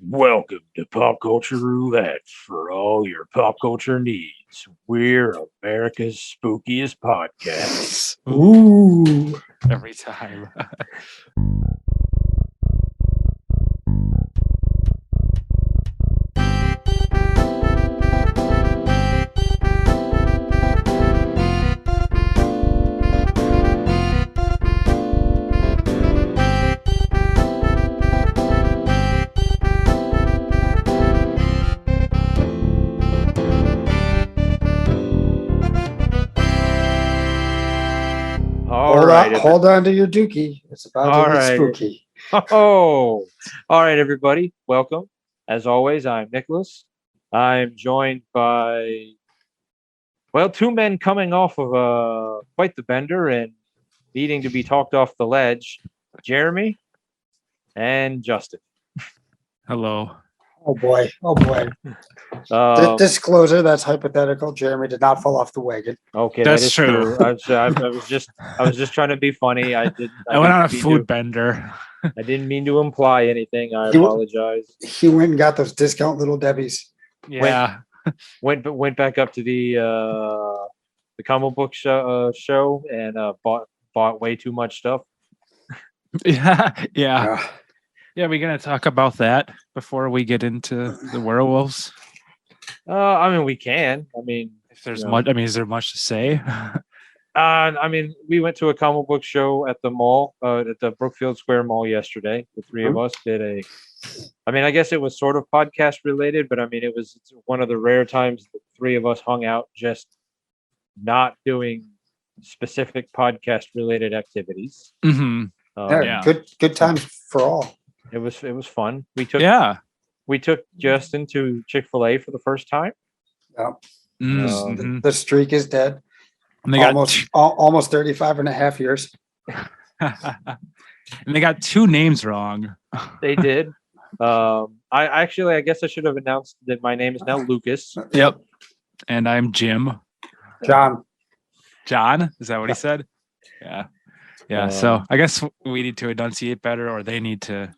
Welcome to Pop Culture Roulette for all your pop culture needs. We're America's spookiest podcast. Ooh. Every time. Hold on to your dookie. It's about to get spooky. All right, everybody. Welcome. As always, I'm Nicholas. I'm joined by, two men coming off of quite the bender and needing to be talked off the ledge. Jeremy and Justin. Hello. Oh boy. Disclosure, that's hypothetical. Jeremy did not fall off the wagon. Okay, that's true. I was just trying to be funny. I went on a food bender. I didn't mean to imply anything. I apologize. He went and got those discount Little Debbies. Yeah. Went back up to the comic book show and bought way too much stuff. Yeah. Yeah, we're gonna talk about that before we get into the werewolves. We can. If there's much, is there much to say? We went to a comic book show at the mall, at the Brookfield Square Mall yesterday. The three of us did I guess it was sort of podcast related, but it was one of the rare times the three of us hung out just not doing specific podcast related activities. Mm-hmm. Good times for all. It was fun. We took Justin to Chick-fil-A for the first time. Yeah. Mm-hmm. The streak is dead. And they almost 35 and a half years. And they got two names wrong. They did. I guess I should have announced that my name is now Lucas. Yep. And I'm Jim. John? Is that what he said? Yeah. So I guess we need to enunciate better, or they need to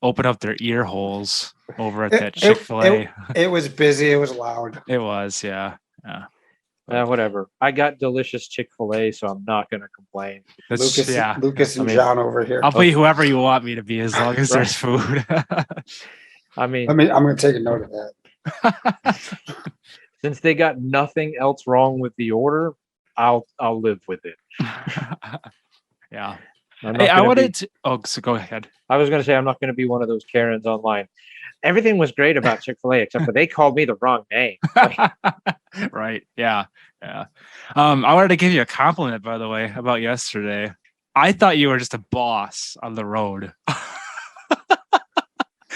open up their ear holes over at that Chick-fil-A. It was busy. It was loud. It was, yeah. Whatever. I got delicious Chick-fil-A, so I'm not going to complain. Lucas and John over here. I'll be whoever you want me to be as long as there's food. I'm going to take a note of that. Since they got nothing else wrong with the order, I'll live with it. Yeah. So go ahead. I was going to say I'm not going to be one of those Karens online. Everything was great about Chick-fil-A except for they called me the wrong name. Right. Yeah. I wanted to give you a compliment, by the way, about yesterday. I thought you were just a boss on the road.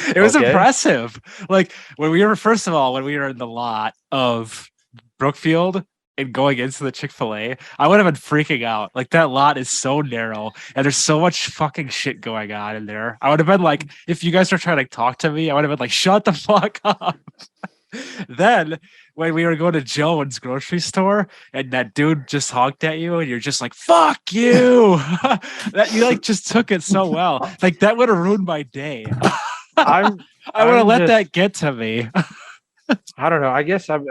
It was impressive. Like when we were in the lot of Brookfield and going into the Chick-fil-A, I would have been freaking out. Like that lot is so narrow and there's so much fucking shit going on in there. I would have been like, if you guys were trying to talk to me, I would have been like, shut the fuck up. Then when we were going to Jones grocery store and that dude just honked at you and you're just like, fuck you. That you like just took it so well. Like that would have ruined my day. I would have let that get to me. I don't know. I guess I've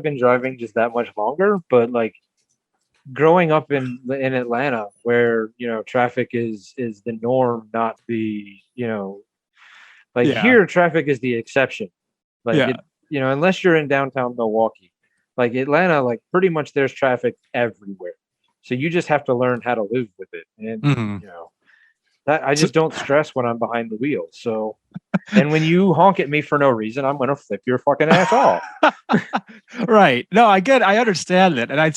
been driving just that much longer, but like growing up in Atlanta, where traffic is the norm, not the here traffic is the exception. Unless you're in downtown Milwaukee, like Atlanta, like pretty much there's traffic everywhere. So you just have to learn how to live with it, and that I just don't stress when I'm behind the wheel. So, and when you honk at me for no reason, I'm going to flip your fucking ass off. Right. No, I understand it. And I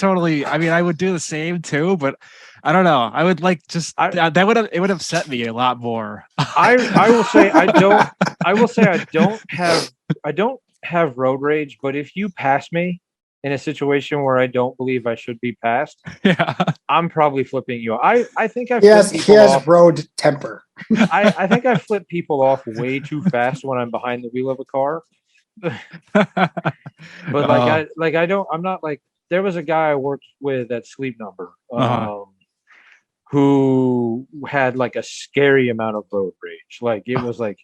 would do the same too, but I don't know. I would like it would have upset me a lot more. I will say I don't have road rage, but if you pass me in a situation where I don't believe I should be passed, I'm probably flipping you off. I think he has road temper. I think I flip people off way too fast when I'm behind the wheel of a car. But I'm not like, there was a guy I worked with at Sleep Number who had like a scary amount of road rage. Like it was like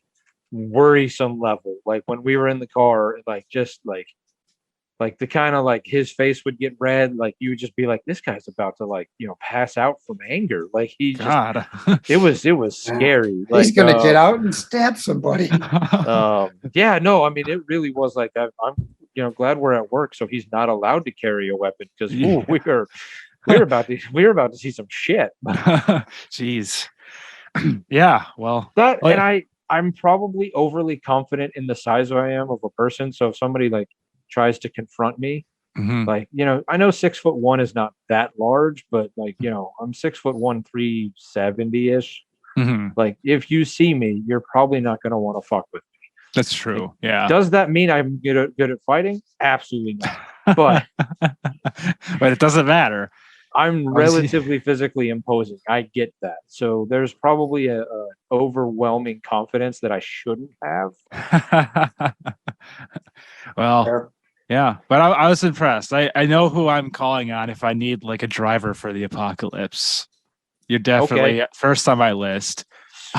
worrisome level. Like when we were in the car, like just like the kind of like his face would get red, like you would just be like, this guy's about to like, pass out from anger. Like he just God. it was scary. He's Like gonna get out and stab somebody. yeah, no, I mean it really was like I'm glad we're at work, so he's not allowed to carry a weapon because Yeah. we're about to see some shit. Jeez. Yeah. Well, And I'm probably overly confident in the size I am of a person. So if somebody like tries to confront me, mhm. like, I know 6'1" is not that large, but like, I'm 6'1", 370-ish. Mhm. Like if you see me, you're probably not going to want to fuck with me. That's true. Yeah. Does that mean I'm good at fighting? Absolutely not. But but it doesn't matter. I'm relatively physically imposing. I get that. So there's probably a overwhelming confidence that I shouldn't have. Well, yeah, but I was impressed. I know who I'm calling on if I need like a driver for the apocalypse. You're definitely first on my list.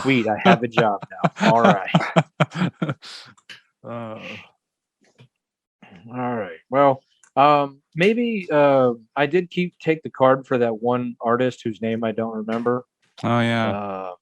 Sweet, I have a job now. All right. All right. Well, maybe I did take the card for that one artist whose name I don't remember. Oh yeah.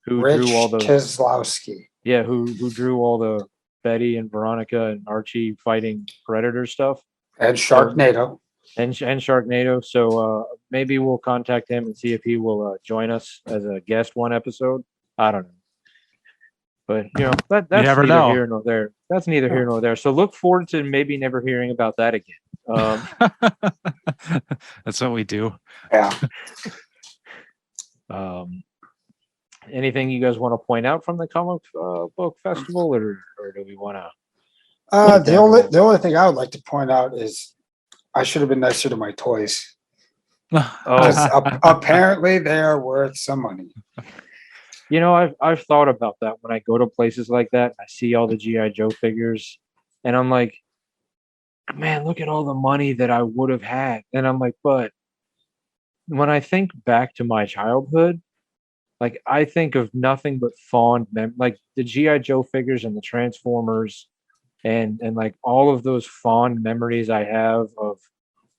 Who Rich drew all the Keselowski. Yeah, who drew all the Betty and Veronica and Archie fighting predator stuff. And Sharknado. And Sharknado. So maybe we'll contact him and see if he will join us as a guest one episode. I don't know. But that's neither here nor there. That's neither here nor there. So look forward to maybe never hearing about that again. That's what we do. Yeah. Anything you guys want to point out from the comic book festival, or do we want to? The only thing I would like to point out is I should have been nicer to my toys. Apparently they are worth some money. I've thought about that when I go to places like that. I see all the G.I. Joe figures, and I'm like, man, look at all the money that I would have had. And I'm like, but when I think back to my childhood, like I think of nothing but fond like the G.I. Joe figures and the Transformers, and like all of those fond memories I have of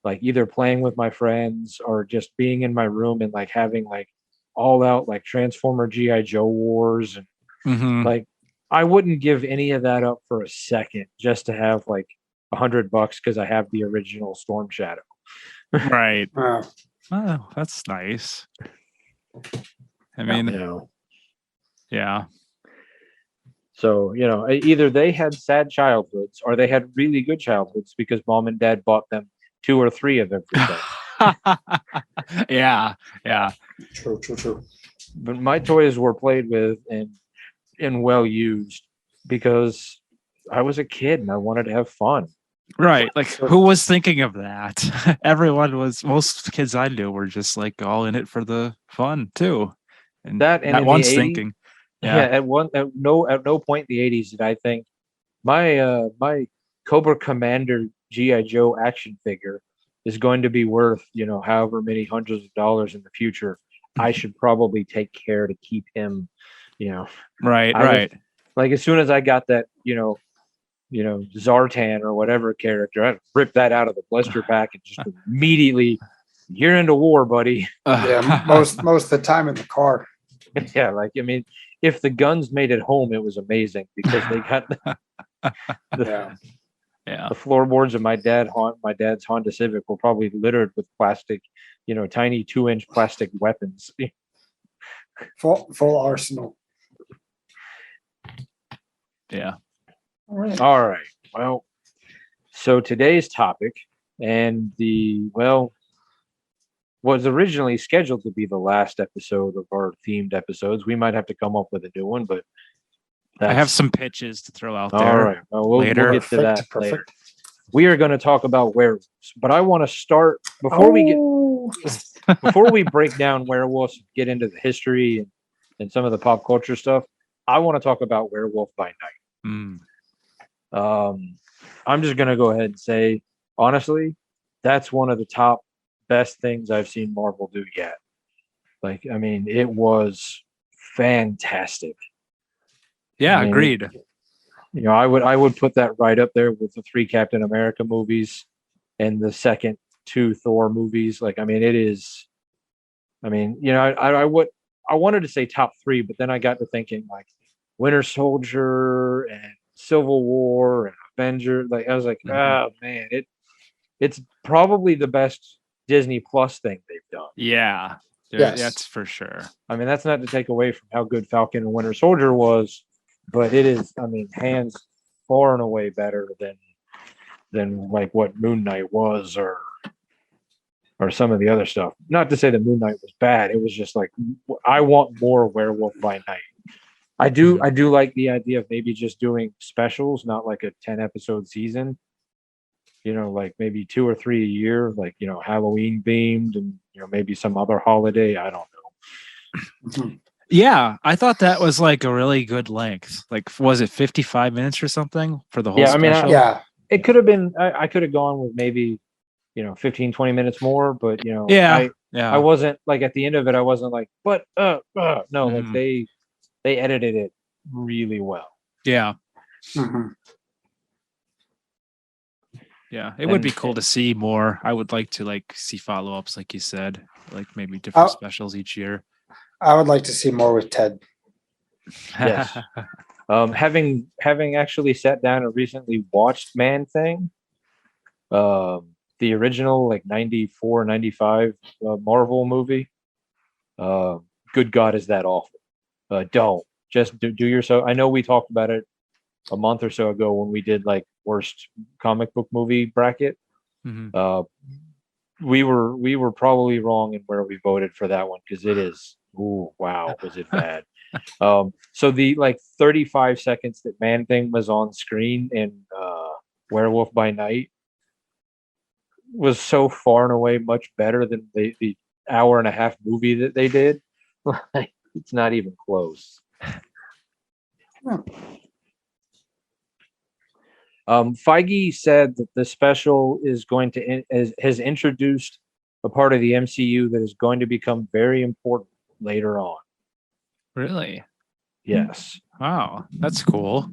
like either playing with my friends or just being in my room and like having like all out like Transformer G.I. Joe wars, and like I wouldn't give any of that up for a second just to have like $100 because I have the original Storm Shadow. Right. Oh, that's nice. I mean, yeah. So, either they had sad childhoods or they had really good childhoods because mom and dad bought them 2 or 3 of everything. Yeah. True. But my toys were played with and well used because I was a kid and I wanted to have fun. Right. Like who was thinking of that? Most kids I knew were just like all in it for the fun too. And that one's thinking. Yeah. At no point in the 80s did I think my Cobra Commander G.I. Joe action figure is going to be worth, however many hundreds of dollars in the future. I should probably take care to keep him, Right. Like as soon as I got that, Zartan or whatever character, I'd rip that out of the blister pack and just immediately, you're into war, buddy. Yeah, most of the time in the car. Yeah, like I mean, if the guns made it home, it was amazing because they got the floorboards of my dad's Honda Civic were probably littered with plastic, tiny 2-inch plastic weapons. Full arsenal. Yeah. All right. Well, so today's topic and was originally scheduled to be the last episode of our themed episodes. We might have to come up with a new one, but I have some pitches to throw out there. All right. Well, we'll get to that later. We are going to talk about werewolves, but I want to start before we break down werewolves, get into the history and some of the pop culture stuff. I want to talk about Werewolf by Night. I'm just going to go ahead and say, honestly, that's one of the top best things I've seen Marvel do yet. Like, I mean, it was fantastic. Yeah, agreed. I would put that right up there with the 3 Captain America movies and the second 2 Thor movies. Like, I mean, it is. I mean, I wanted to say top 3, but then I got to thinking like Winter Soldier and Civil War and Avenger. Like, I was like, oh man, it's probably the best Disney Plus thing they've done. Yeah, Yes. that's for sure. I mean, that's not to take away from how good Falcon and Winter Soldier was, but it is. I mean, hands far and away better than like what Moon Knight was or some of the other stuff. Not to say that Moon Knight was bad. It was just like I want more Werewolf by Night. I do like the idea of maybe just doing specials, not like a 10 episode season. Like maybe 2 or 3 a year, like Halloween themed, and maybe some other holiday. I don't know. Yeah, I thought that was like a really good length. Like, was it 55 minutes or something for the whole special? Yeah. It could have been. I could have gone with maybe 15, 20 minutes more, but I wasn't like at the end of it. I wasn't like, but no, like they edited it really well. Yeah. Mm-hmm. Yeah, it would be cool to see more. I would like to see follow-ups, like you said, like maybe different specials each year. I would like to see more with Ted. Yes. Having actually sat down and recently watched Man Thing, the original like 94, 95 Marvel movie. Good God, is that awful? Don't just do yourself. I know we talked about it a month or so ago when we did like worst comic book movie bracket. Mm-hmm. We were probably wrong in where we voted for that one because it is. Ooh, wow, was it bad? So the like 35 seconds that Man Thing was on screen in Werewolf by Night was so far and away much better than the hour and a half movie that they did. It's not even close. Feige said that the special is going to has introduced a part of the MCU that is going to become very important later on. Really? Yes. Wow, that's cool.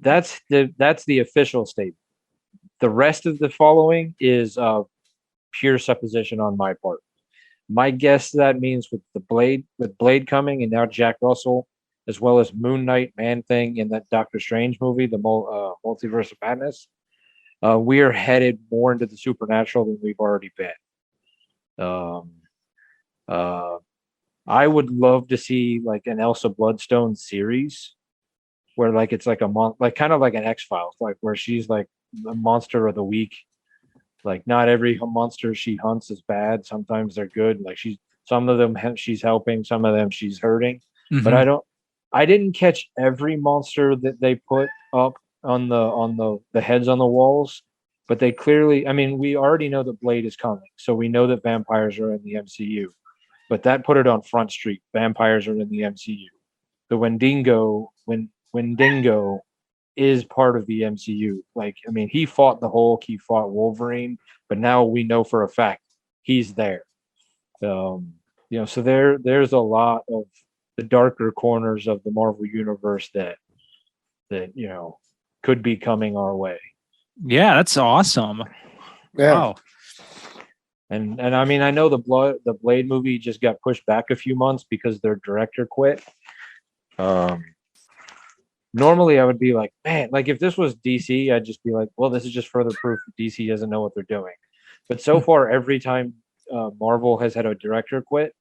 That's the official statement. The rest of the following is pure supposition on my part. My guess that means with Blade coming, and now Jack Russell, as well as Moon Knight, Man Thing, and that Doctor Strange movie, the Multiverse of Madness, we are headed more into the supernatural than we've already been. I would love to see like an Elsa Bloodstone series where like it's like like kind of like an X-Files, like where she's like the monster of the week. Like not every monster she hunts is bad. Sometimes they're good. Like some of them she's helping, some of them she's hurting. Mm-hmm. But I didn't catch every monster that they put up on the heads on the walls. But they clearly, I mean, we already know that Blade is coming, so we know that vampires are in the MCU. But that put it on Front Street. Vampires are in the MCU. The Wendigo is part of the MCU. Like, I mean, he fought the Hulk, he fought Wolverine, but now we know for a fact he's there. So there's a lot of the darker corners of the Marvel universe that could be coming our way. Yeah, that's awesome. Yeah. Wow. And I mean, I know the Blade movie just got pushed back a few months because their director quit. Normally I would be like, man, like if this was DC, I'd just be like, well, this is just further proof that DC doesn't know what they're doing. But so far, every time Marvel has had a director quit,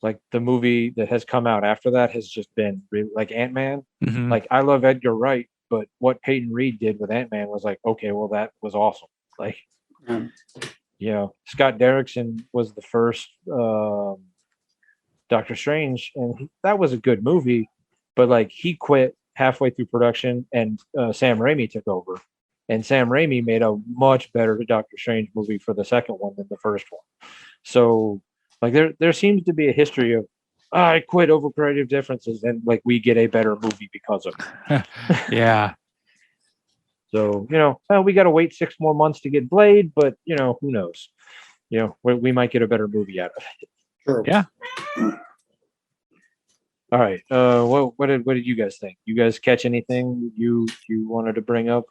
like the movie that has come out after that has just been really, like Ant-Man. Mm-hmm. Like I love Edgar Wright, but what Peyton Reed did with Ant-Man was like, okay, well, that was awesome. Like, Scott Derrickson was the first Doctor Strange, and that was a good movie, but like he quit halfway through production, and Sam Raimi took over, and Sam Raimi made a much better Doctor Strange movie for the second one than the first one. So like there seems to be a history of I quit over creative differences, and like we get a better movie because of it. Yeah. So we got to wait 6 more months to get Blade, but who knows? We might get a better movie out of it. Sure. Yeah. All right. What did you guys think? You guys catch anything you wanted to bring up?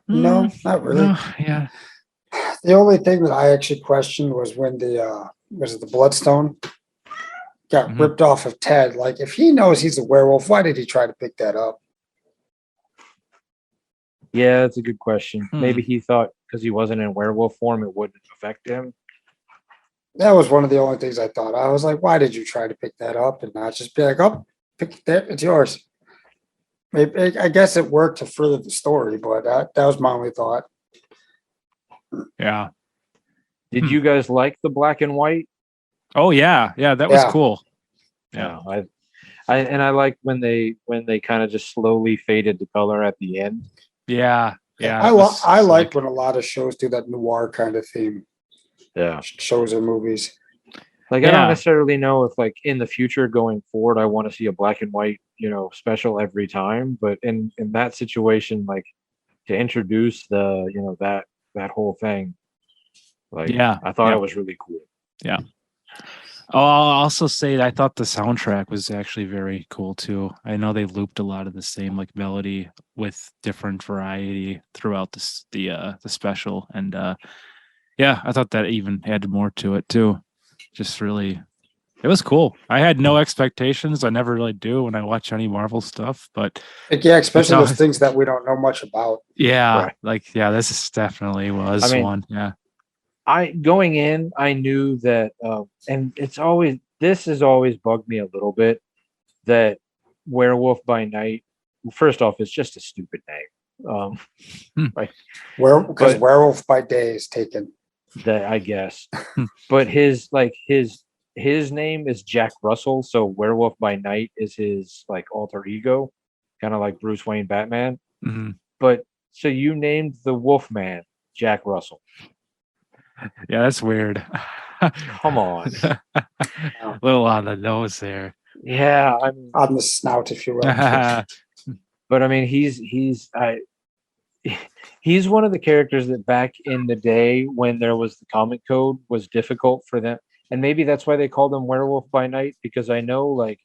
No, not really. No, yeah. The only thing that I actually questioned was when the was it the Bloodstone got Mhm. ripped off of Ted. Like, if he knows he's a werewolf, why did he try to pick that up? Yeah, that's a good question. Hmm. Maybe he thought because he wasn't in werewolf form, it wouldn't affect him. That was one of the only things I thought. I was like, why did you try to pick that up and not just be like, oh, pick it there, it's yours. Maybe, I guess it worked to further the story, but that was my only thought. Yeah. Did Hmm. you guys like the black and white? Oh yeah, yeah. That was Yeah. cool. Yeah. No, I like when they kind of just slowly faded to color at the end. Yeah. Yeah. I like when a lot of shows do that noir kind of theme, Yeah. shows or movies. Like I don't necessarily know if like in the future going forward I want to see a black and white, special every time, but in that situation, like to introduce that whole thing, like Yeah. I thought Yeah. it was really cool. Yeah. Oh, I'll also say that I thought the soundtrack was actually very cool too. I know they looped a lot of the same like melody with different variety throughout the special, and yeah, I thought that even added more to it too. Just really, it was cool. I had no expectations. I never really do when I watch any Marvel stuff, but Like, yeah, especially No. those things that we don't know much about. yeah, Right. like yeah, this is definitely was I mean, one. Yeah. Going in, I knew that, and this has always bugged me a little bit that Werewolf by Night. First off, it's just a stupid name. Right. Because But Werewolf by Day is taken. that I guess, but his name is Jack Russell, so Werewolf by Night is his like alter ego, kind of like Bruce Wayne Batman. Mhm. But so you named the Wolfman Jack Russell. Yeah, that's weird. Come on. A little on the nose there. Yeah, I mean, On the snout, if you will. but I mean, he's one of the characters that back in the day when there was the comic code was difficult for them, and maybe that's why they called him Werewolf by Night, because I know like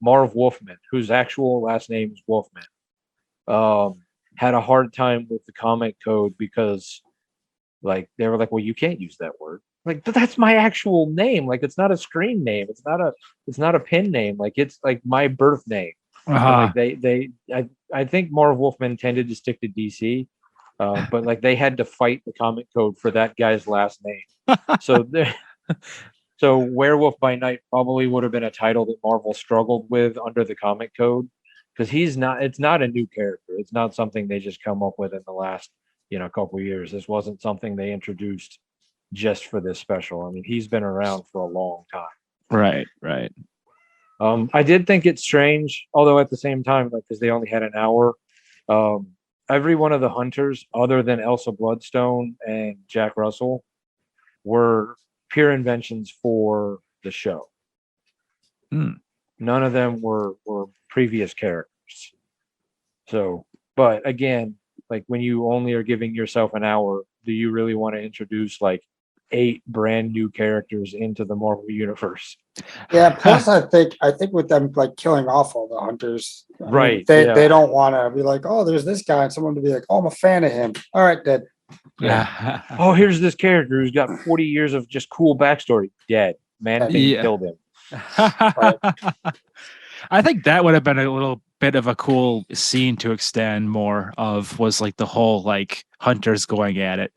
Marv Wolfman, whose actual last name is Wolfman, had a hard time with the comic code because like they were like, well, you can't use that word. Like, but that's my actual name. Like, it's not a screen name. It's not a pen name. Like, it's like my birth name. And like I think Marv Wolfman tended to stick to DC, but like they had to fight the comic code for that guy's last name. So so Werewolf by Night probably would have been a title that Marvel struggled with under the comic code, because it's not a new character. It's not something they just come up with in the last couple of years. This wasn't something they introduced just for this special. I mean, he's been around for a long time. Right, right. I did think it's strange, although at the same time, like because they only had an hour, every one of the hunters, other than Elsa Bloodstone and Jack Russell, were pure inventions for the show. None of them were previous characters. So, but again, like when you only are giving yourself an hour, do you really want to introduce like 8 brand new characters into the Marvel universe? Yeah. Plus, I think with them like killing off all the hunters, Right? They don't want to be like, oh, there's this guy, and someone to be like, oh, I'm a fan of him. All right, dead. Yeah. Oh, here's this character who's got 40 years of just cool backstory. Dead. Man-Thing killed him. I think that would have been a little bit of a cool scene to extend more of, was like the whole like hunters going at it.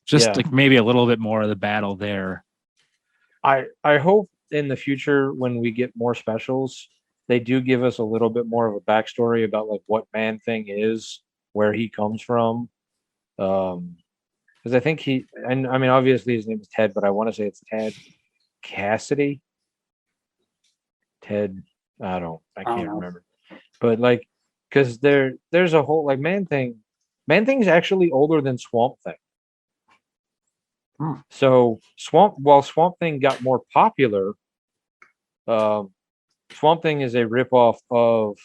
Just like maybe a little bit more of the battle there. I hope in the future when we get more specials, they do give us a little bit more of a backstory about like what Man-Thing is, where he comes from. Because I think and I mean, obviously his name is Ted, but I want to say it's Ted Cassidy. Ted, I can't remember. But like, because there's a whole like Man-Thing's actually older than Swamp Thing. So while Swamp Thing got more popular, Swamp Thing is a ripoff of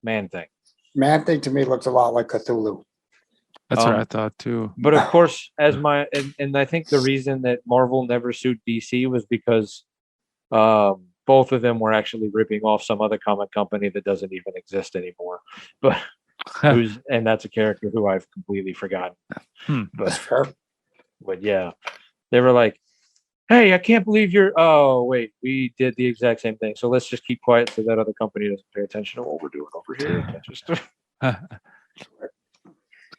Man-Thing. Man-Thing to me looks a lot like Cthulhu. That's what I thought too. But of course, and I think the reason that Marvel never sued DC was because Both of them were actually ripping off some other comic company that doesn't even exist anymore. But and that's a character who I've completely forgotten. That's fair. But yeah, they were like, "Hey, I can't believe you're." Oh, wait, we did the exact same thing. So let's just keep quiet so that other company doesn't pay attention to what we're doing over here.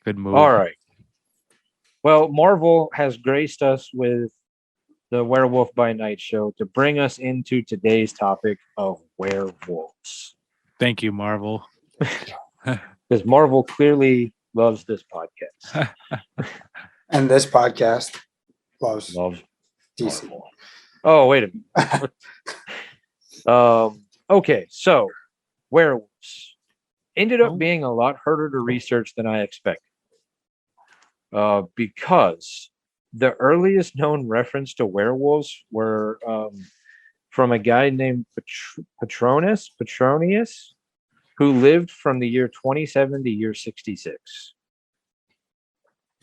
Good move. All right. Well, Marvel has graced us with the Werewolf by Night show to bring us into today's topic of werewolves. Thank you, Marvel. Because Marvel clearly loves this podcast. And this podcast loves DC. Marvel. Oh, wait a minute. Okay, so werewolves ended up being a lot harder to research than I expected. Because the earliest known reference to werewolves were from a guy named Petronius, who lived from the year 27 to year 66.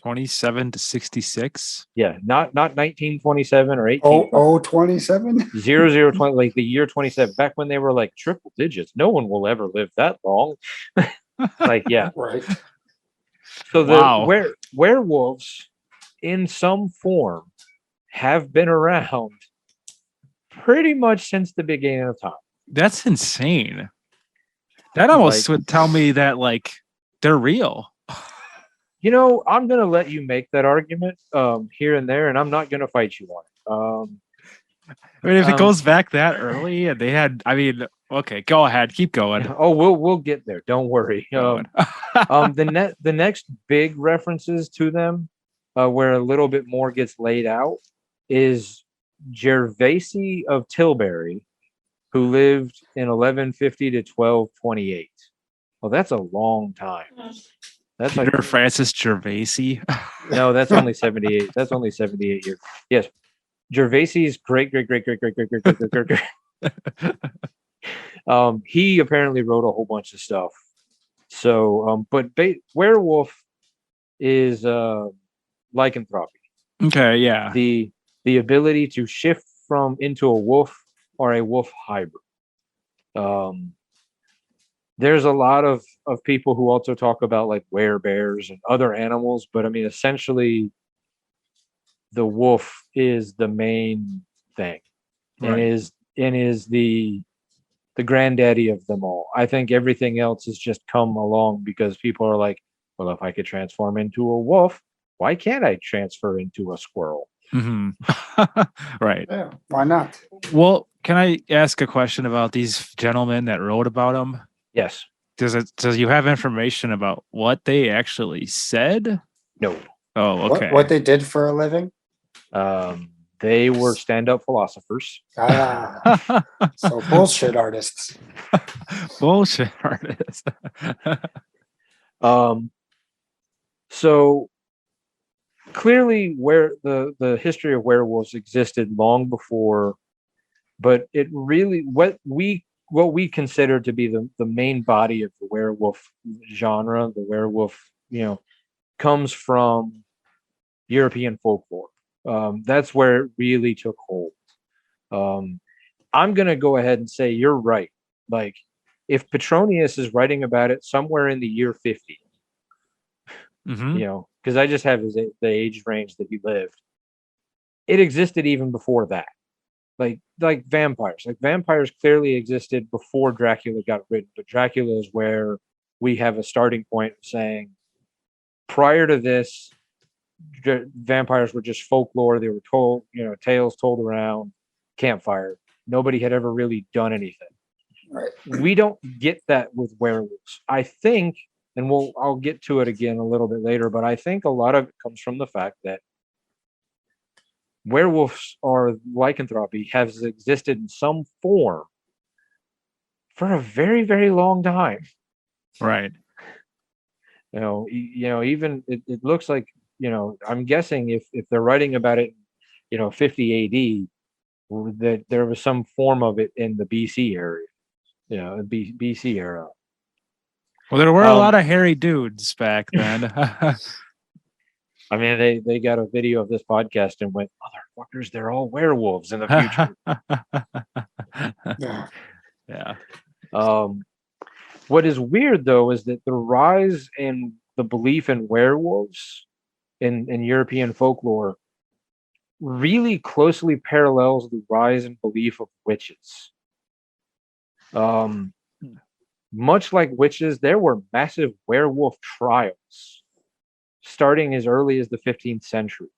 27 to 66. Yeah, not 1927 or 18. 27? 0020, like the year 27. Back when they were like triple digits. No one will ever live that long. Like, yeah. Right. So the werewolves in some form have been around pretty much since the beginning of time. That's insane. That almost would tell me that like they're real. You know, I'm gonna let you make that argument here and there, and I'm not gonna fight you on it. I mean, if it goes back that early, and they had, I mean, okay, go ahead, keep going. Oh, we'll get there. Don't worry. The next big references to them, where a little bit more gets laid out, is Gervasi of Tilbury, who lived in 1150 to 1228. Well, that's a long time. That's Peter like Francis Gervasi. No, that's only 78. That's only 78 years. Yes, Gervasi's great. He apparently wrote a whole bunch of stuff. So, but werewolf is lycanthropy. Okay, yeah. The ability to shift into a wolf or a wolf hybrid. There's a lot of people who also talk about like werebears and other animals, but I mean, essentially, the wolf is the main thing, and is the granddaddy of them all. I think everything else has just come along because people are like, well, if I could transform into a wolf, why can't I transfer into a squirrel? Mm-hmm. Right. Yeah, why not? Well, can I ask a question about these gentlemen that wrote about them? Yes. Does you have information about what they actually said? No. Oh, okay. What they did for a living? They were stand-up philosophers. So bullshit artists. Bullshit artists. So clearly, where the history of werewolves existed long before, but it really what we consider to be the main body of the werewolf genre, the werewolf, comes from European folklore. That's where it really took hold. I'm going to go ahead and say you're right. Like, if Petronius is writing about it somewhere in the year 50, because I just have the age range that he lived, it existed even before that. Like vampires. Like, vampires clearly existed before Dracula got written, but Dracula is where we have a starting point of saying, prior to this, vampires were just folklore. They were told, tales told around campfire. Nobody had ever really done anything. Right. We don't get that with werewolves. I think, and I'll get to it again a little bit later, but I think a lot of it comes from the fact that werewolves or lycanthropy has existed in some form for a very, very long time. Right. Even it looks like, I'm guessing if they're writing about it, 50 AD, that there was some form of it in the BC area, BC era. Well, there were a lot of hairy dudes back then. I mean, they got a video of this podcast and went, motherfuckers, they're all werewolves in the future. Yeah. Yeah. What is weird though is that the rise in the belief in werewolves in European folklore really closely parallels the rise in belief of witches. Much like witches, there were massive werewolf trials starting as early as the 15th century.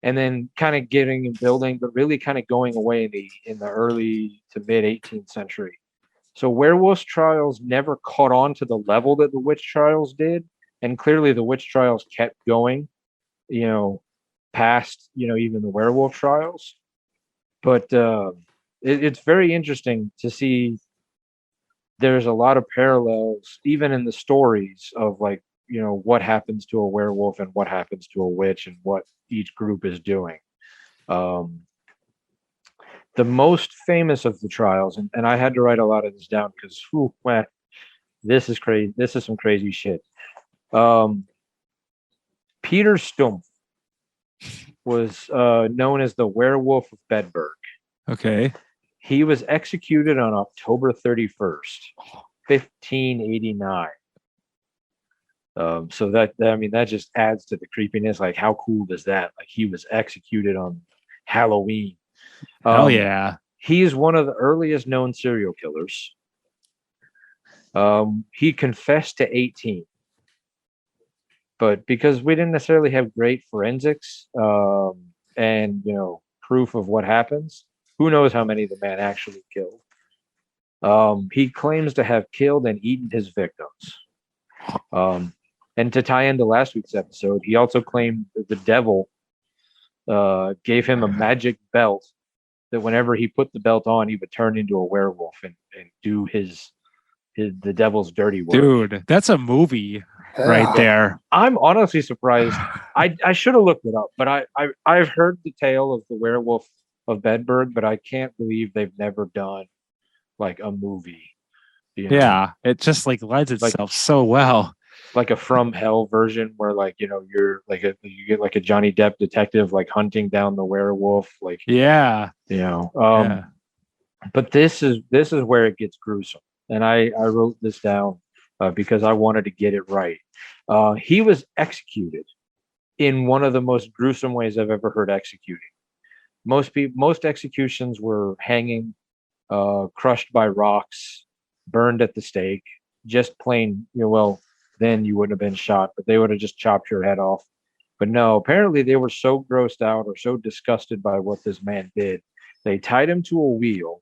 And then kind of getting and building, but really kind of going away in the early to mid 18th century. So werewolf trials never caught on to the level that the witch trials did, and clearly the witch trials kept going, past even the werewolf trials. But it's very interesting to see. There's a lot of parallels, even in the stories of what happens to a werewolf and what happens to a witch and what each group is doing. The most famous of the trials, and I had to write a lot of this down because this is crazy. This is some crazy shit. Peter Stumpf was known as the Werewolf of Bedburg. Okay. He was executed on October 31st, 1589. So that just adds to the creepiness. Like, how cool is that? Like, he was executed on Halloween. Oh yeah. He is one of the earliest known serial killers. He confessed to 18, but because we didn't necessarily have great forensics and proof of what happens, who knows how many the man actually killed. He claims to have killed and eaten his victims. And to tie into last week's episode, he also claimed that the devil gave him a magic belt that whenever he put the belt on, he would turn into a werewolf and do the devil's dirty work. Dude, that's a movie right there. I'm honestly surprised. I should have looked it up, but I've heard the tale of the Werewolf of Bedburg, but I can't believe they've never done like a movie. Yeah, it just lends itself so well. Like a From Hell version where you're you get like a Johnny Depp detective hunting down the werewolf. Yeah. But this is where it gets gruesome. And I wrote this down because I wanted to get it right. He was executed in one of the most gruesome ways I've ever heard executing. Most executions were hanging, crushed by rocks, burned at the stake, just plain, then you wouldn't have been shot, but they would have just chopped your head off. But no, apparently they were so grossed out or so disgusted by what this man did, they tied him to a wheel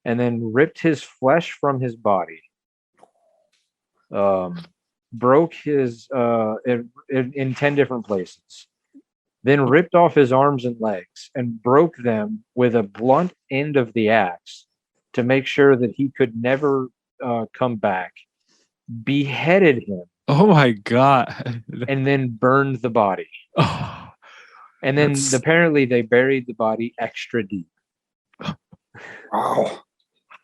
and then ripped his flesh from his body, broke his in 10 different places, then ripped off his arms and legs and broke them with a blunt end of the axe to make sure that he could never come back, beheaded him. Oh my God. And then burned the body. Oh, and then apparently they buried the body extra deep. Wow.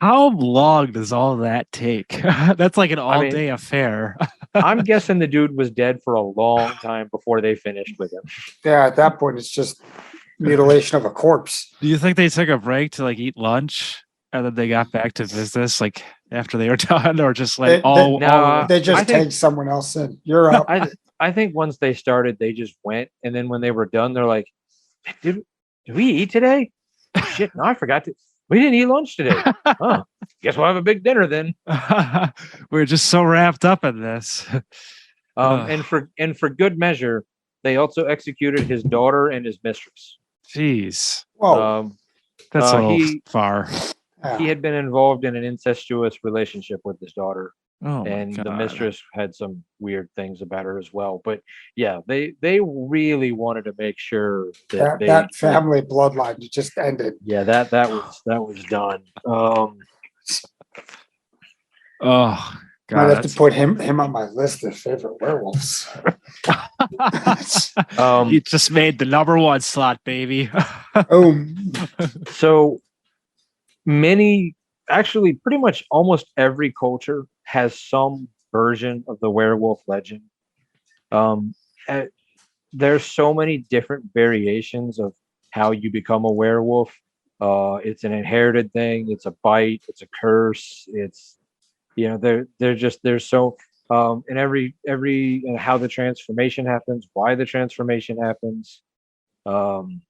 How long does all that take? That's like an all-day affair. I'm guessing the dude was dead for a long time before they finished with him. Yeah, at that point, it's just mutilation of a corpse. Do you think they took a break to eat lunch and then they got back to business after they were done, or just they just take tagged someone else in? You're up. I think once they started, they just went, and then when they were done, they're like, "Did we eat today? Shit, no, I forgot to. We didn't eat lunch today. Oh, guess we'll have a big dinner then." We're just so wrapped up in this. And for good measure, they also executed his daughter and his mistress. Jeez. Whoa. That's a little far. He had been involved in an incestuous relationship with his daughter, and the mistress had some weird things about her as well. But yeah, they really wanted to make sure that family bloodline just ended. Yeah, that was done. Oh God, Might have to put him on my list of favorite werewolves. You just made the #1 slot, baby. So actually pretty much almost every culture has some version of the werewolf legend. there's so many different variations of how you become a werewolf. It's an inherited thing. It's a bite. It's a curse. It's they're just there's so and every and how the transformation happens, why the transformation happens. Um,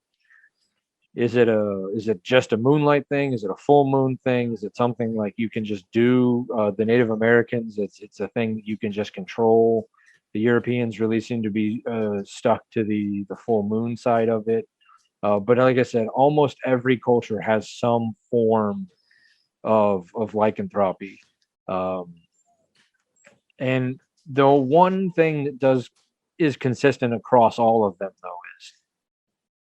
is it just a moonlight thing? Is it a full moon thing? Is it something like you can just do? The Native Americans, it's a thing that you can just control. The Europeans really seem to be stuck to the full moon side of it. But like I said, almost every culture has some form of lycanthropy. Um, and the one thing that does is consistent across all of them though is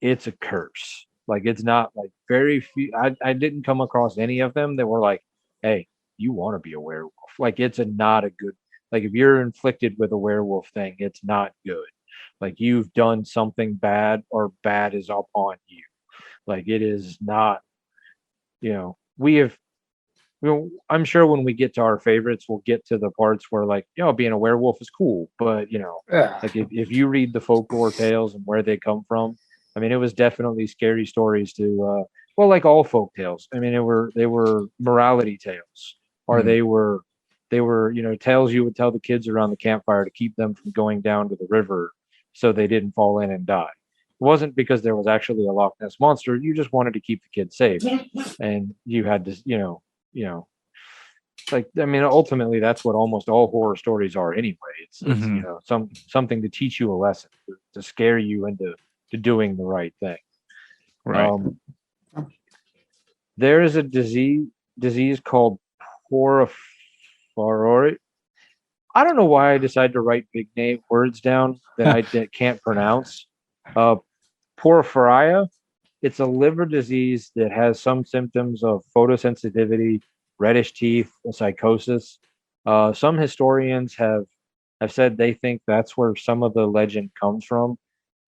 it's a curse. Like it's not like very few. I didn't come across any of them that were like, hey, you want to be a werewolf. Like it's not a good. Like if you're inflicted with a werewolf thing, it's not good. Like you've done something bad or bad is upon you. Like it is not. We have. I'm sure when we get to our favorites, we'll get to the parts where like, being a werewolf is cool. But Yeah. like if you read the folklore tales and where they come from, I mean, it was definitely scary stories to, well, like all folk tales. I mean, they were morality tales, or they were tales you would tell the kids around the campfire to keep them from going down to the river, so they didn't fall in and die. It wasn't because there was actually a Loch Ness monster. You just wanted to keep the kids safe, and you had to, like I mean, ultimately that's what almost all horror stories are anyway. It's something to teach you a lesson, to scare you into doing the right thing. Right. There is a disease called porphyria. I don't know why I decided to write big name words down that I can't pronounce. Porphyria. It's a liver disease that has some symptoms of photosensitivity, reddish teeth, and psychosis. Some historians have said they think that's where some of the legend comes from.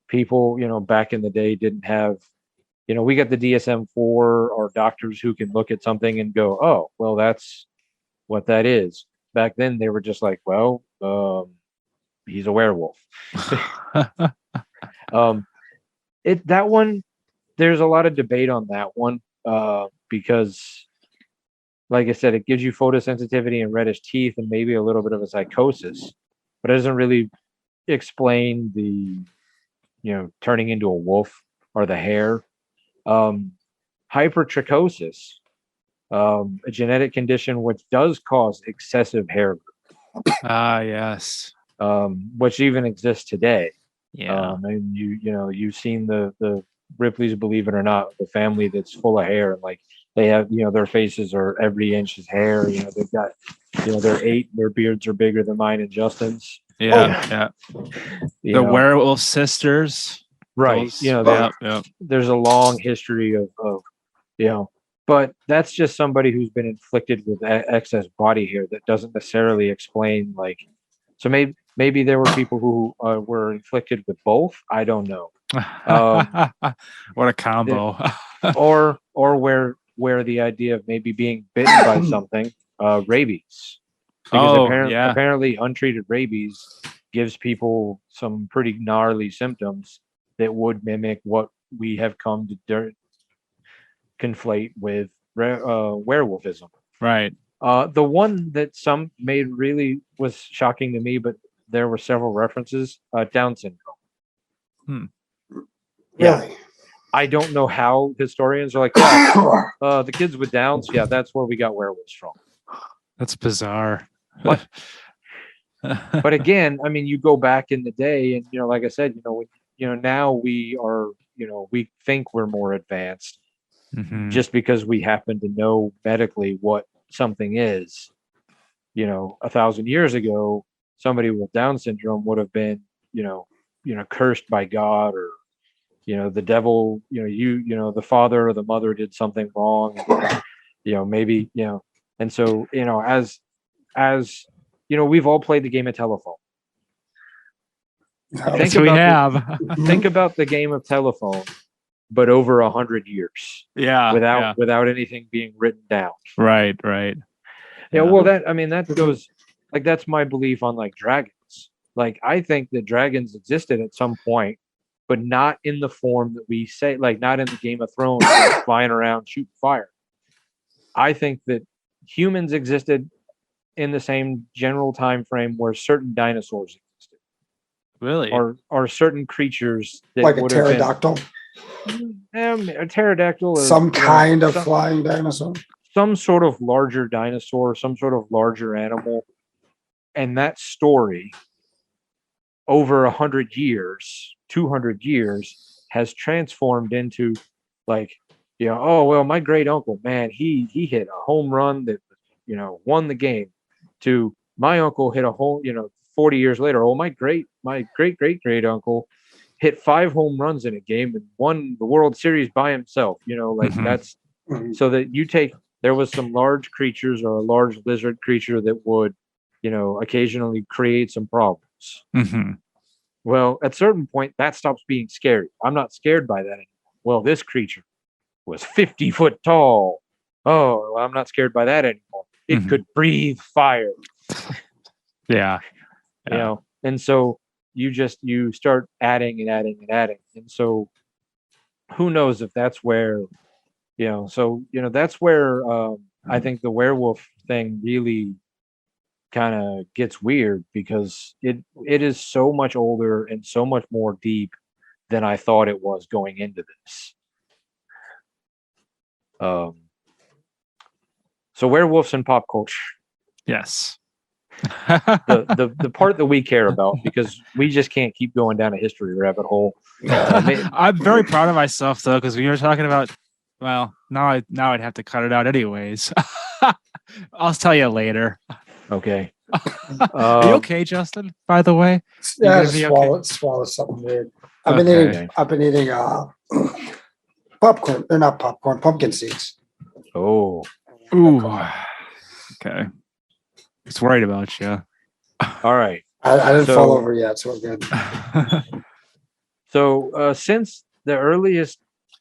People, back in the day didn't have, we got the DSM-4 or doctors who can look at something and go, oh, well, that's what that is. Back then they were just like, well, he's a werewolf. That one, there's a lot of debate on that one, because like I said, it gives you photosensitivity and reddish teeth and maybe a little bit of a psychosis, but it doesn't really explain the turning into a wolf or the hair. Hypertrichosis, a genetic condition which does cause excessive hair growth. Yes. Which even exists today. Yeah. And you've seen the Ripley's Believe It or Not, the family that's full of hair, and like they have, their faces are every inch is hair. They've got, their beards are bigger than mine and Justin's. Yeah. The Werewolf sisters. Right. Those, there's a long history of but that's just somebody who's been inflicted with excess body hair that doesn't necessarily explain, like, so maybe there were people who were inflicted with both. I don't know. What a combo. or where the idea of maybe being bitten by something, rabies. Because apparently untreated rabies gives people some pretty gnarly symptoms that would mimic what we have come to conflate with werewolfism. Right. The one that some made really was shocking to me, but there were several references, Down syndrome. Yeah. Really? I don't know how historians are like, the kids with Downs, that's where we got werewolves from. That's bizarre. But again, I mean, you go back in the day, and like I said, now we are, we think we're more advanced, just because we happen to know medically what something is. 1,000 years ago, somebody with Down syndrome would have been, cursed by God, or the devil, the father or the mother did something wrong, maybe, and so, as we've all played the game of telephone. Think about the game of telephone, but over 100 years. Without anything being written down. Right. Yeah. Well, that goes, like, that's my belief on like dragons. Like, I think that dragons existed at some point, but not in the form that we say, like, not in the Game of Thrones, like, flying around shooting fire. I think that humans existed in the same general time frame where certain dinosaurs existed, Really? or certain creatures that Like a would have been pterodactyl, a pterodactyl, or some kind of some, flying dinosaur. some sort of larger dinosaur, some sort of larger animal, and that story over 100 years, 200 years has transformed into, like, oh well, my great uncle, man, he hit a home run that won the game, to my uncle hit a home, 40 years later, oh, my great great great uncle hit 5 home runs in a game and won the World Series by himself. Like, Mhm. that's Mhm. so that there was some large creatures, or a large lizard creature that would, occasionally create some problems. Mm-hmm. Well, at a certain point, that stops being scary. I'm not scared by that anymore. Well, this creature was 50 foot tall. Oh, well, I'm not scared by that anymore. It Mhm. could breathe fire, Yeah. and so you start adding and adding and adding. And so who knows if that's where, that's where I think the werewolf thing really kind of gets weird, because it is so much older and so much more deep than I thought it was going into this. Um, so werewolves in pop culture, Yes. the part that we care about, because we just can't keep going down a history rabbit hole. I'm very proud of myself though, because we were talking about. Well, now I'd have to cut it out anyways. I'll tell you later. Okay. Are you okay, Justin? By the way, Yeah, gonna just be okay? swallow something weird. Okay. I've been eating popcorn. They're not popcorn, pumpkin seeds. Oh, Ooh. Okay. Just worried about you. all right. I didn't So- fall over yet, so we're good. So, since the earliest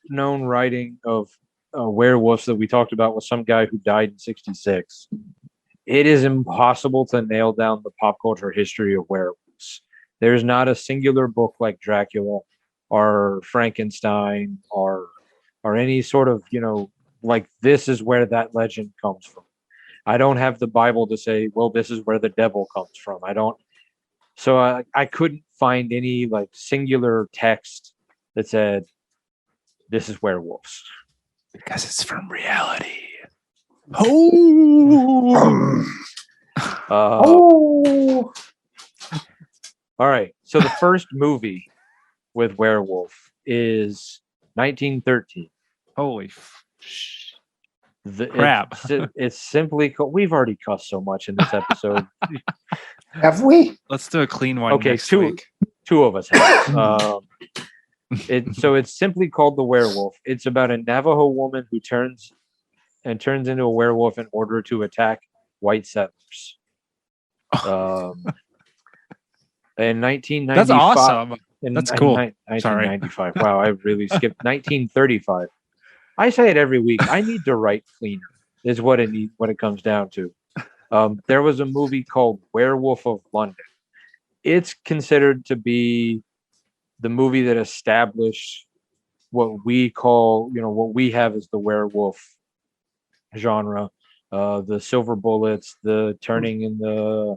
known writing of werewolves that we talked about was some guy who died in '66, it is impossible to nail down the pop culture history of werewolves. There's not a singular book like Dracula or Frankenstein or any sort of, like, this is where that legend comes from. I don't have the Bible to say, well, this is where the devil comes from. I don't. So I couldn't find any, like, singular text that said this is werewolves. Because it's from reality. Oh. Oh, All right. So the first movie with werewolf is 1913. Holy The, crap. It's simply called. We've already cussed so much in this episode. have we? Let's do a clean one Okay, next two week. of us have. So it's simply called The Werewolf. It's about a Navajo woman who turns into a werewolf in order to attack white settlers. In 1995. That's awesome. That's cool. 1995. Wow, I really skipped 1935. I say it every week. I need to write cleaner, is what it comes down to. There was a movie called Werewolf of London. It's considered to be the movie that established what we call, what we have as the werewolf genre. The silver bullets, the turning in the,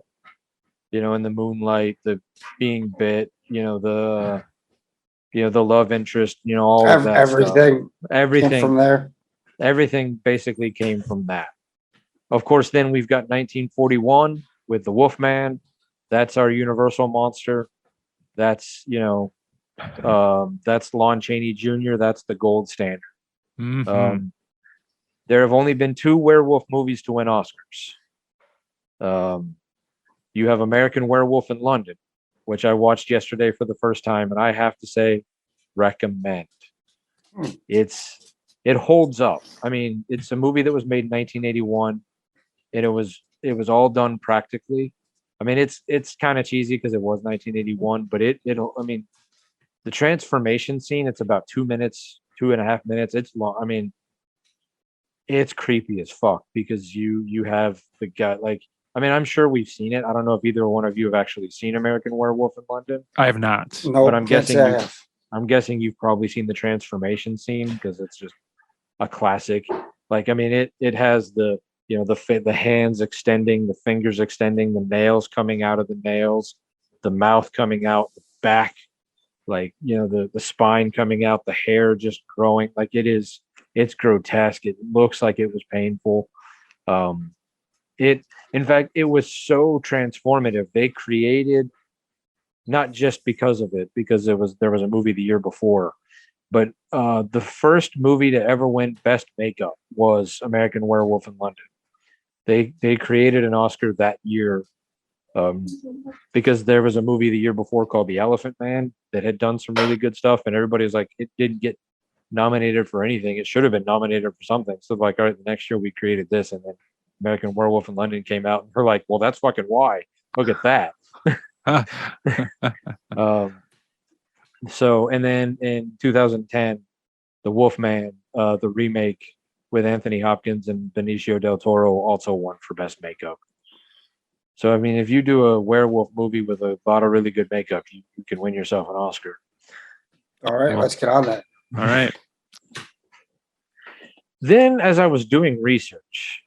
in the moonlight, the being bit, the love interest, all of that stuff. Everything came from there. Everything basically came from that. Of course, then we've got 1941 with the Wolfman. That's our universal monster. That's, that's Lon Chaney Jr. That's the gold standard. Mhm. There have only been 2 werewolf movies to win Oscars. You have American Werewolf in London, which I watched yesterday for the first time, and I have to say, recommend. It holds up. I mean, it's a movie that was made in 1981, and it was all done practically. I mean, it's kind of cheesy because it was 1981, but I mean, the transformation scene, it's about 2 minutes, 2.5 minutes. It's long. I mean, it's creepy as fuck, because you have the guy, like, I mean, I'm sure we've seen it. I don't know if either one of you have actually seen American Werewolf in London, I have not. No, but I'm can't guessing say I you- have. I'm guessing you've probably seen the transformation scene because it's just a classic. Like, I mean, it has the the hands extending, the fingers extending, the nails coming out of the nails, the mouth coming out, the back, like the spine coming out, the hair just growing. Like it's grotesque. It looks like it was painful. It in fact it was so transformative. They created not just because of it, because there was a movie the year before, but the first movie to ever win Best Makeup was American Werewolf in London. They created an Oscar that year because there was a movie the year before called The Elephant Man that had done some really good stuff, and everybody was like, it didn't get nominated for anything. It should have been nominated for something. So like, all right, the next year we created this, and then American Werewolf in London came out, and we're like, well, that's fucking why. Look at that. So, and then in 2010, The Wolfman, the remake with Anthony Hopkins and Benicio del Toro, also won for Best Makeup. So, I mean, if you do a werewolf movie with a lot of really good makeup, you can win yourself an Oscar. All right, let's get on that. All right. Then, as I was doing research,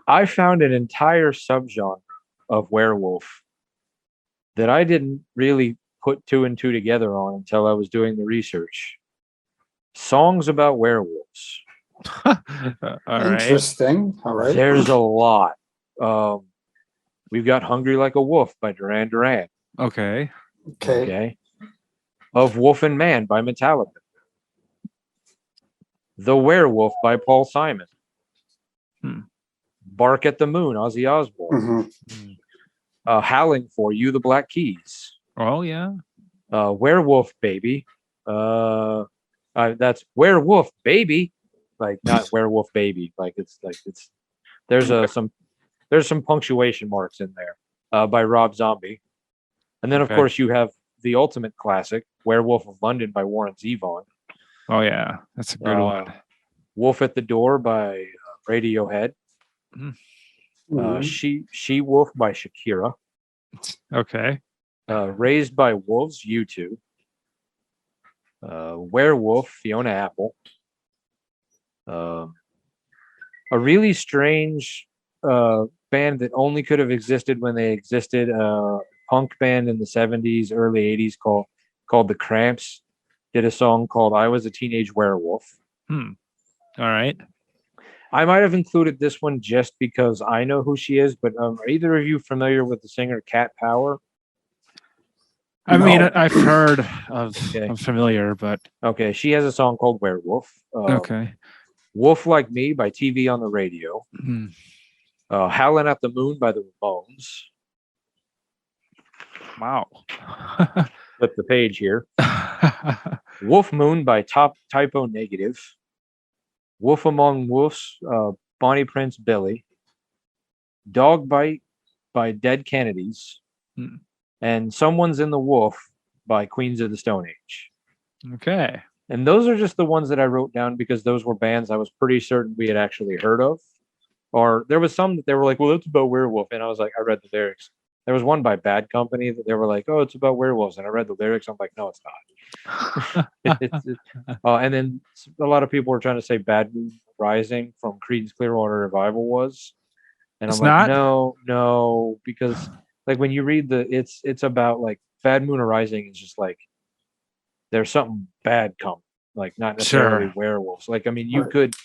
I found an entire subgenre of werewolf that I didn't really put two and two together on until I was doing the research. Songs about werewolves. All right. Interesting. All right. There's a lot. We've got Hungry Like a Wolf by Duran Duran. Okay. Okay. Of Wolf and Man by Metallica. The Werewolf by Paul Simon. Bark at the Moon, Ozzy Osbourne. Mhm. Howling for You, the Black Keys. Oh yeah. Werewolf Baby. That's Werewolf Baby, like not Werewolf Baby. Like it's there's some punctuation marks in there by Rob Zombie, and then of Okay. course you have the ultimate classic, Werewolf of London by Warren Zevon. Oh yeah. That's a good one. Wolf at the Door by Radiohead. Mhm. She Wolf by Shakira. Okay. Raised by Wolves, U2. Werewolf, Fiona Apple. A really strange band that only could have existed when they existed. Punk band in the 70s, early 80s called The Cramps did a song called I Was a Teenage Werewolf. All right. I might have included this one just because I know who she is, but are either of you familiar with the singer Cat Power? I No. mean, I've heard of. Okay. I'm familiar, but Okay, she has a song called Werewolf. okay. Wolf Like Me by TV on the Radio. Hmm. Howlin' at the Moon by the Ramones. Wow. Flip the page here. Wolf Moon by Typo Negative. Wolf Among Wolves, Bonnie Prince Billy. Dog Bite by Dead Kennedys. And Someone's in the Wolf by Queens of the Stone Age. Okay. And those are just the ones that I wrote down because those were bands I was pretty certain we had actually heard of. Or there was some that they were like, well, it's about werewolf. And I was like, I read the lyrics. There was one by Bad Company that they were like, oh, it's about werewolves. And I read the lyrics. I'm like, no, it's not. And then a lot of people were trying to say Bad Moon Rising from Creedence Clearwater Revival was. And It's I'm like, not? no, because like when you read it's about like Bad Moon Rising is just like there's something bad coming, like not necessarily Sure. werewolves. Like, I mean, you could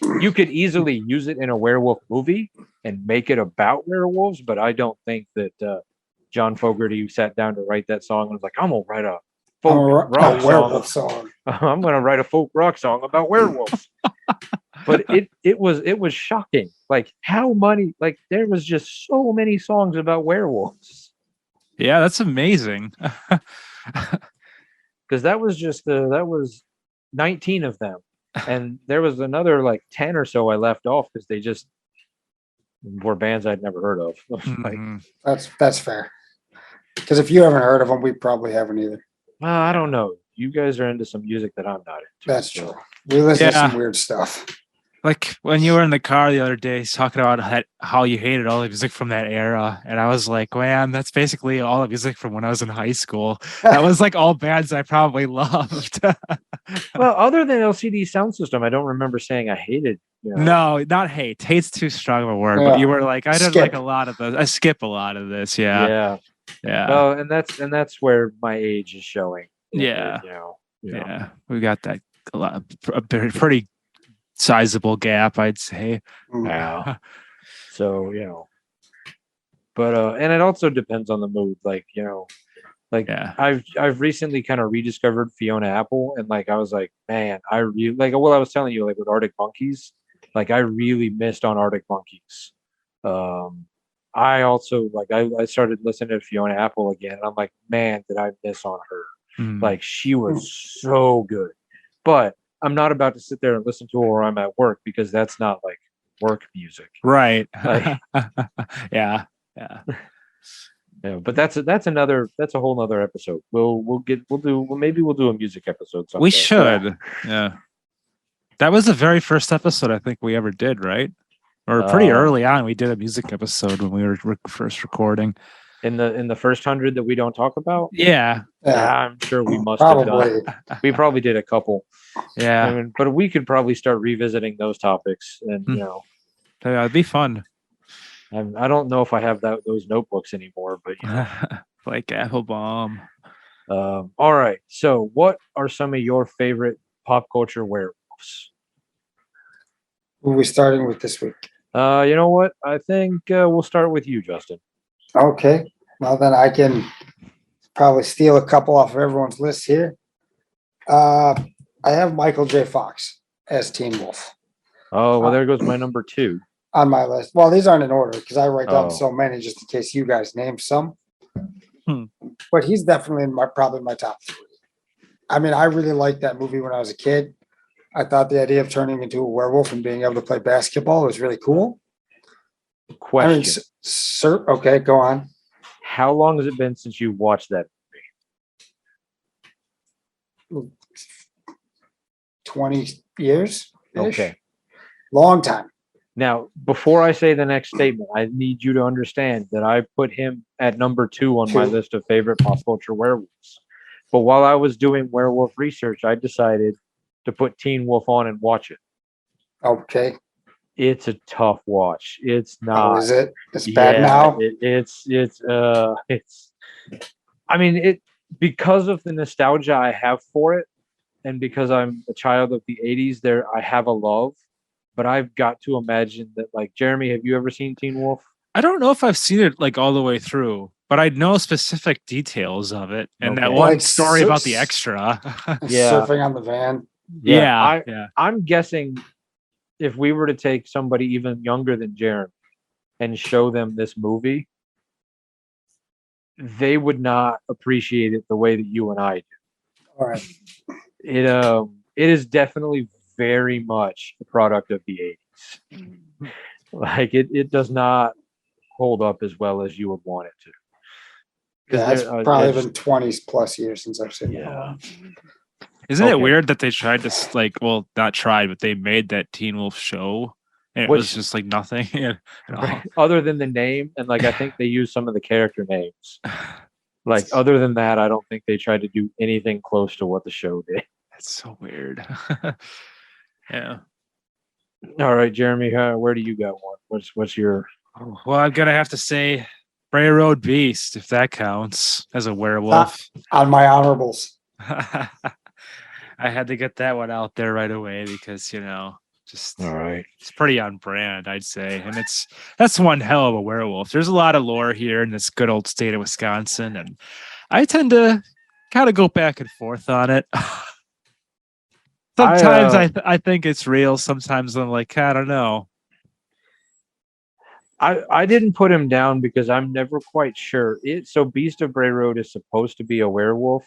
easily use it in a werewolf movie and make it about werewolves, but I don't think that John Fogerty sat down to write that song and was like, I'm gonna write a folk rock werewolf song. song. I'm gonna write a folk rock song about werewolves. But it was shocking. Like how many, like there was just so many songs about werewolves. Yeah, that's amazing. Because that was 19 of them, and there was another like 10 or so I left off because they just were bands I'd never heard of. Like, Mhm. That's fair. Because if you haven't heard of them, we probably haven't either. I don't know. You guys are into some music that I'm not into. That's so- true. We listen to Yeah. some weird stuff. Like when you were in the car the other day talking about how you hated all the music from that era. And I was like, man, that's basically all the music from when I was in high school. That was like all bands I probably loved. Well, other than LCD Sound System, I don't remember saying I hated. No, not hate. Hate's too strong of a word, but you were like, I did like a lot of this. I skip a lot of this. Yeah. Yeah. Well, and that's where my age is showing. Yeah. Yeah. We got that a pretty sizable gap, I'd say. Yeah. So, but and it also depends on the mood. Like, I've recently kind of rediscovered Fiona Apple, and like I was like, man, I really like. Well, I was telling you, like with Arctic Monkeys, like I really missed on Arctic Monkeys. I also like I started listening to Fiona Apple again, and I'm like, man, did I miss on her? Like she was so good, but I'm not about to sit there and listen to her while I'm at work because that's not like work music, right? Like, yeah. But that's a whole nother episode. Maybe we'll do a music episode someday. We should. Yeah. That was the very first episode I think we ever did, right? Or pretty early on, we did a music episode when we were first recording. In the first 100 that we don't talk about. Yeah, I'm sure we must have done. We probably did a couple. Yeah, I mean, but we could probably start revisiting those topics, and it'd be fun. I don't know if I have those notebooks anymore, but like Applebaum. All right. So, what are some of your favorite pop culture werewolves? Who are we starting with this week? You know what? I think we'll start with you, Justin. Okay. Well, then I can probably steal a couple off of everyone's list here. I have Michael J. Fox as Teen Wolf. Oh, well, there goes my number 2 on my list. Well, these aren't in order because I write down so many just in case you guys name some. But he's definitely probably my top 3. I mean, I really liked that movie when I was a kid. I thought the idea of turning into a werewolf and being able to play basketball was really cool. Question. Sir, okay, go on. How long has it been since you watched that movie? 20 years. Okay. Long time. Now, before I say the next statement, I need you to understand that I put him at number 2 on my list of favorite pop culture werewolves. But while I was doing werewolf research, I decided to put Teen Wolf on and watch it. Okay. It's a tough watch. It's not. Oh, is it? It's bad now? I mean, because of the nostalgia I have for it, and because I'm a child of the 80s, I have a love. But I've got to imagine that, like, Jeremy, have you ever seen Teen Wolf? I don't know if I've seen it like all the way through, but I know specific details of it. And that one story about the extra. Surfing on the van. Yeah. I'm guessing if we were to take somebody even younger than Jeremy and show them this movie, they would not appreciate it the way that you and I do. All right. It is definitely very much a product of the 80s. Like it does not hold up as well as you would want it to. Yeah, it's probably been 20 plus years since I've seen it. Isn't it weird that they tried to not tried, but they made that Teen Wolf show and it was just like nothing other than the name, and like I think they used some of the character names. Like other than that, I don't think they tried to do anything close to what the show did. That's so weird. Yeah. All right, Jeremy, where do you got one? What's your? Well, I'm gonna have to say Bray Road Beast, if that counts as a werewolf. On my honorables. I had to get that one out there right away because just all right. It's pretty on brand, I'd say, and that's one hell of a werewolf. There's a lot of lore here in this good old state of Wisconsin, and I tend to kind of go back and forth on it. Sometimes I think it's real. Sometimes I'm like, I don't know. I didn't put him down because I'm never quite sure. So Beast of Bray Road is supposed to be a werewolf?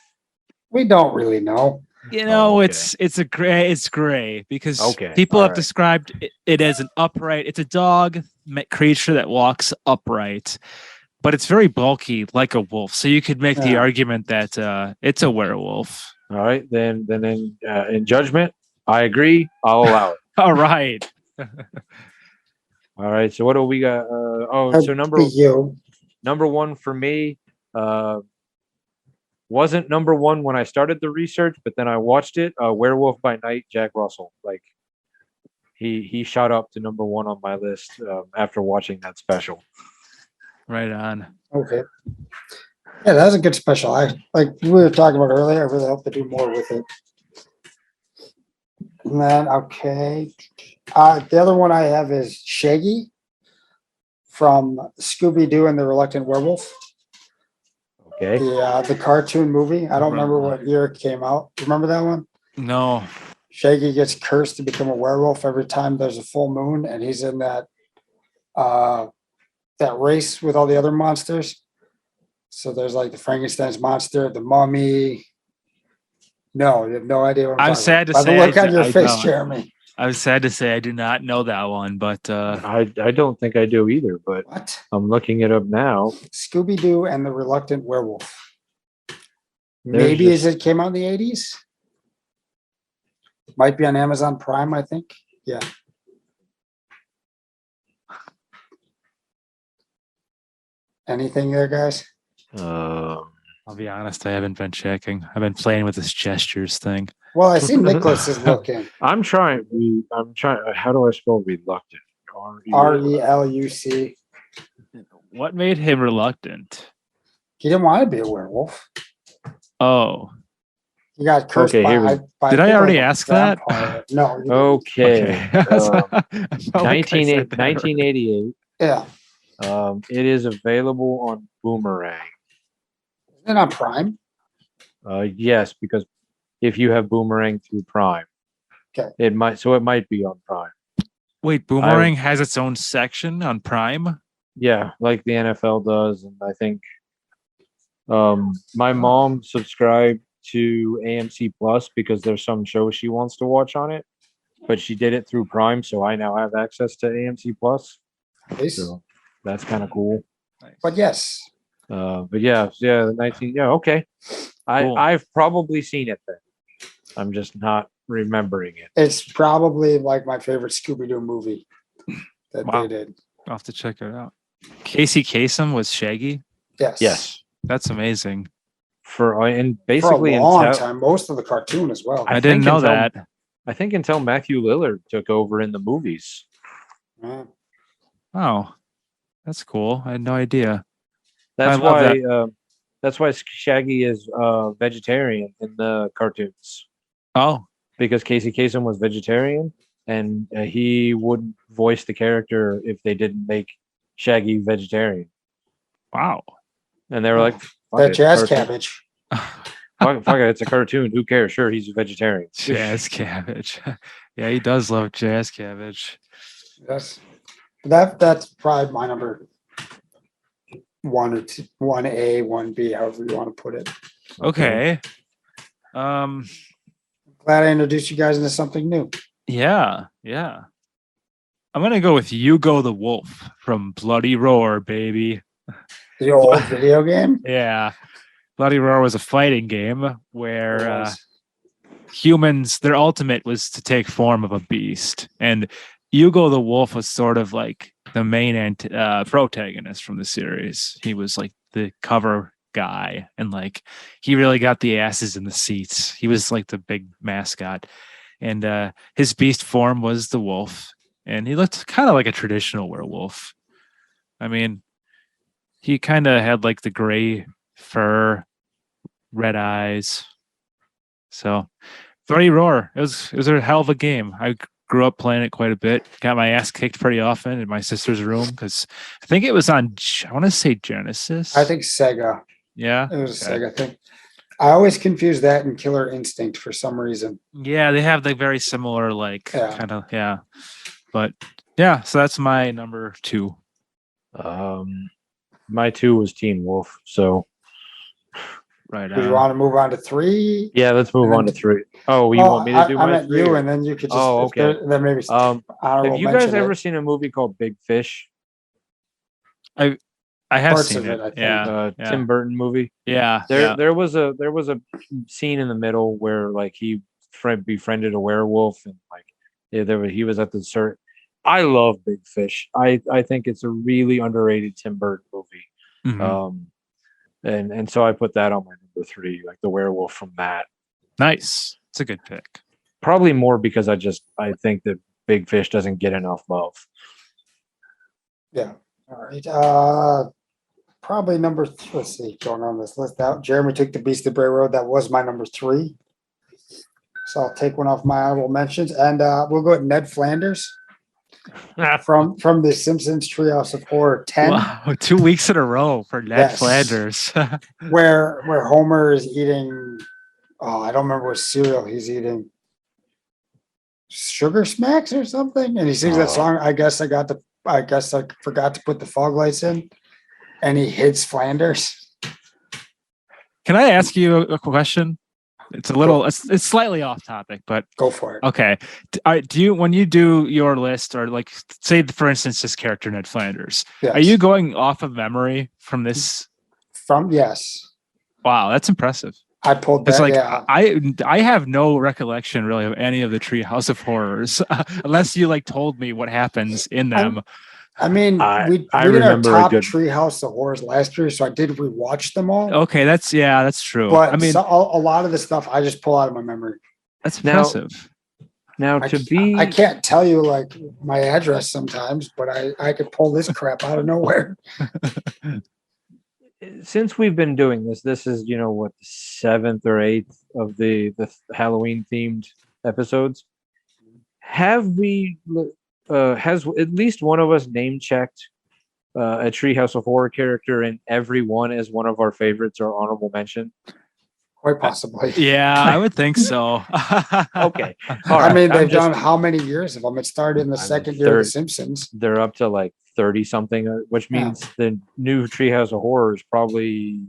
We don't really know. It's gray because people have described it as an upright. It's a dog creature that walks upright, but it's very bulky like a wolf. So you could make the argument that it's a werewolf. All right, then in judgment, I agree. I'll allow it. All right. All right. So what do we got? So That'd be you. number one for me wasn't number one when I started the research, but then I watched it. Werewolf by Night, Jack Russell. Like he shot up to number one on my list after watching that special. Right on. Okay. Yeah, that was a good special. I like we were talking about earlier. I really hope to do more with it. And then okay. The other one I have is Shaggy from Scooby Doo and the Reluctant Werewolf. Okay. The cartoon movie. I don't remember what year it came out. Remember that one? No. Shaggy gets cursed to become a werewolf every time there's a full moon, and he's in that race with all the other monsters. So there's like the Frankenstein's monster, the mummy. No, you have no idea what I'm talking sad to about. By say the look I on your d- I face, don't. Jeremy. I'm sad to say I do not know that one, but I don't think I do either, but What? I'm looking it up now. Scooby Doo and the Reluctant Werewolf. There's Maybe as just- it came out in the 80s. Might be on Amazon Prime, I think. Yeah. Anything there, guys? I'll be honest, I haven't been checking. I've been playing with this gestures thing. Well, I see Nicholas is looking. I'm trying. How do I spell reluctant? Reluc. What made him reluctant? He didn't want to be a werewolf. Oh, He got cursed Okay, here by Did I think, already a ask that? vampire. No. you didn't. Okay. I felt like I said that right. 1988. Yeah. It is available on Boomerang. Isn't it on Prime? Yes, because if you have Boomerang through Prime, Okay. it might be on Prime. Wait, Boomerang has its own section on Prime? Yeah, like the NFL does, and I think my mom subscribed to AMC Plus because there's some show she wants to watch on it, but she did it through Prime, so I now have access to AMC Plus. Nice. So that's kind of cool. But yes. But yeah, the 19. Yeah, okay. Cool. I've probably seen it then. I'm just not remembering it. It's probably like my favorite Scooby-Doo movie that Wow. they did. I'll have to check it out. Casey Kasem was Shaggy? Yes. Yes, That's amazing. and For basically a long until time. Most of the cartoon as well. I didn't think know until- that. I think until Matthew Lillard took over in the movies. Yeah. Oh, that's cool. I had no idea. That's I love why. That's why Shaggy is vegetarian in the cartoons, Oh, because Casey Kasem was vegetarian, and he wouldn't voice the character if they didn't make Shaggy vegetarian. wow. And they were like, "Fuck That it, jazz cartoon. cabbage. Fuck it, it's a cartoon. Who cares? Sure, he's a vegetarian." Jazz cabbage. Yeah, he does love jazz cabbage. Yes. That's probably my number 1 or 2, 1A, 1B, however you want to put it. Okay. Glad I introduced you guys into something new. Yeah. I'm gonna go with Hugo the Wolf from Bloody Roar, baby. The old video game. Yeah. Bloody Roar was a fighting game It where was. humans, their ultimate was to take form of a beast. And Hugo the Wolf was sort of like the main protagonist from the series. He was like the cover guy, and like he really got the asses in the seats. He was like the big mascot, and his beast form was the wolf, and he looked kind of like a traditional werewolf. I mean, he kind of had like the gray fur, red eyes. So Bloody Roar, it was a hell of a game. I grew up playing it quite a bit. Got my ass kicked pretty often in my sister's room because I think it was on, I want to say Genesis. I think Sega. Yeah. It was a Okay. Sega thing. I always confuse that and Killer Instinct for some reason. Yeah, they have like very similar, like Yeah. kind of, yeah. But yeah, so that's my number 2. My 2 was Teen Wolf. So Right. Do you want to move on to 3? yeah, let's move on to 3. Oh, you want me to do I my meant 3? you, and then you could just. Oh, if there- okay. Then maybe. Have honorable you guys mention ever it. seen a movie called Big Fish? I have Parts seen of it. it, I think. Yeah. Tim Burton movie. Yeah. There was a scene in the middle where like he befriended a werewolf, and like he was at the I love Big Fish. I think it's a really underrated Tim Burton movie. Mhm. And so I put that on my number 3, like the werewolf from that. Nice. It's a good pick. Probably more because I think that Big Fish doesn't get enough love. Yeah. All right. Probably let's see, going on this list out. Jeremy took the Beast of Bray Road. That was my number 3. So I'll take one off my honorable mentions, and we'll go with Ned Flanders from the Simpsons Treehouse of Horror 10. Wow, 2 weeks in a row for Ned Yes. Flanders. where Homer is eating. Oh, I don't remember what cereal he's eating. Sugar Smacks or something, and he sings that song. I guess I forgot to put the fog lights in, and he hits Flanders. Can I ask you a question? It's a little, it's slightly off topic, but Go for it. okay. Do you, when you do your list, or like, say, for instance, this character Ned Flanders, Yes. are you going off of memory from this? Yes. Wow, that's impressive. I pulled It's that. like Yeah. I have no recollection really of any of the Treehouse of Horrors, unless you like told me what happens in them. I mean, we did our remember a top good- Treehouse of Horrors last year, so I did rewatch them all. Okay, that's true. But I mean, a lot of the stuff I just pull out of my memory. that's Now- impressive. Now I can't tell you like my address sometimes, but I could pull this crap out of nowhere. since we've been doing this is what, the 7th or 8th of the Halloween themed episodes. Have we has at least one of us name checked a Treehouse of Horror character in every one as one of our favorites or honorable mention? Quite possibly. Yeah, I would think so. Okay. I mean, they've done how many years of them? It started in the I mean, second year of The third. Simpsons. They're up to like 30 something, which means the new Treehouse of Horror is probably,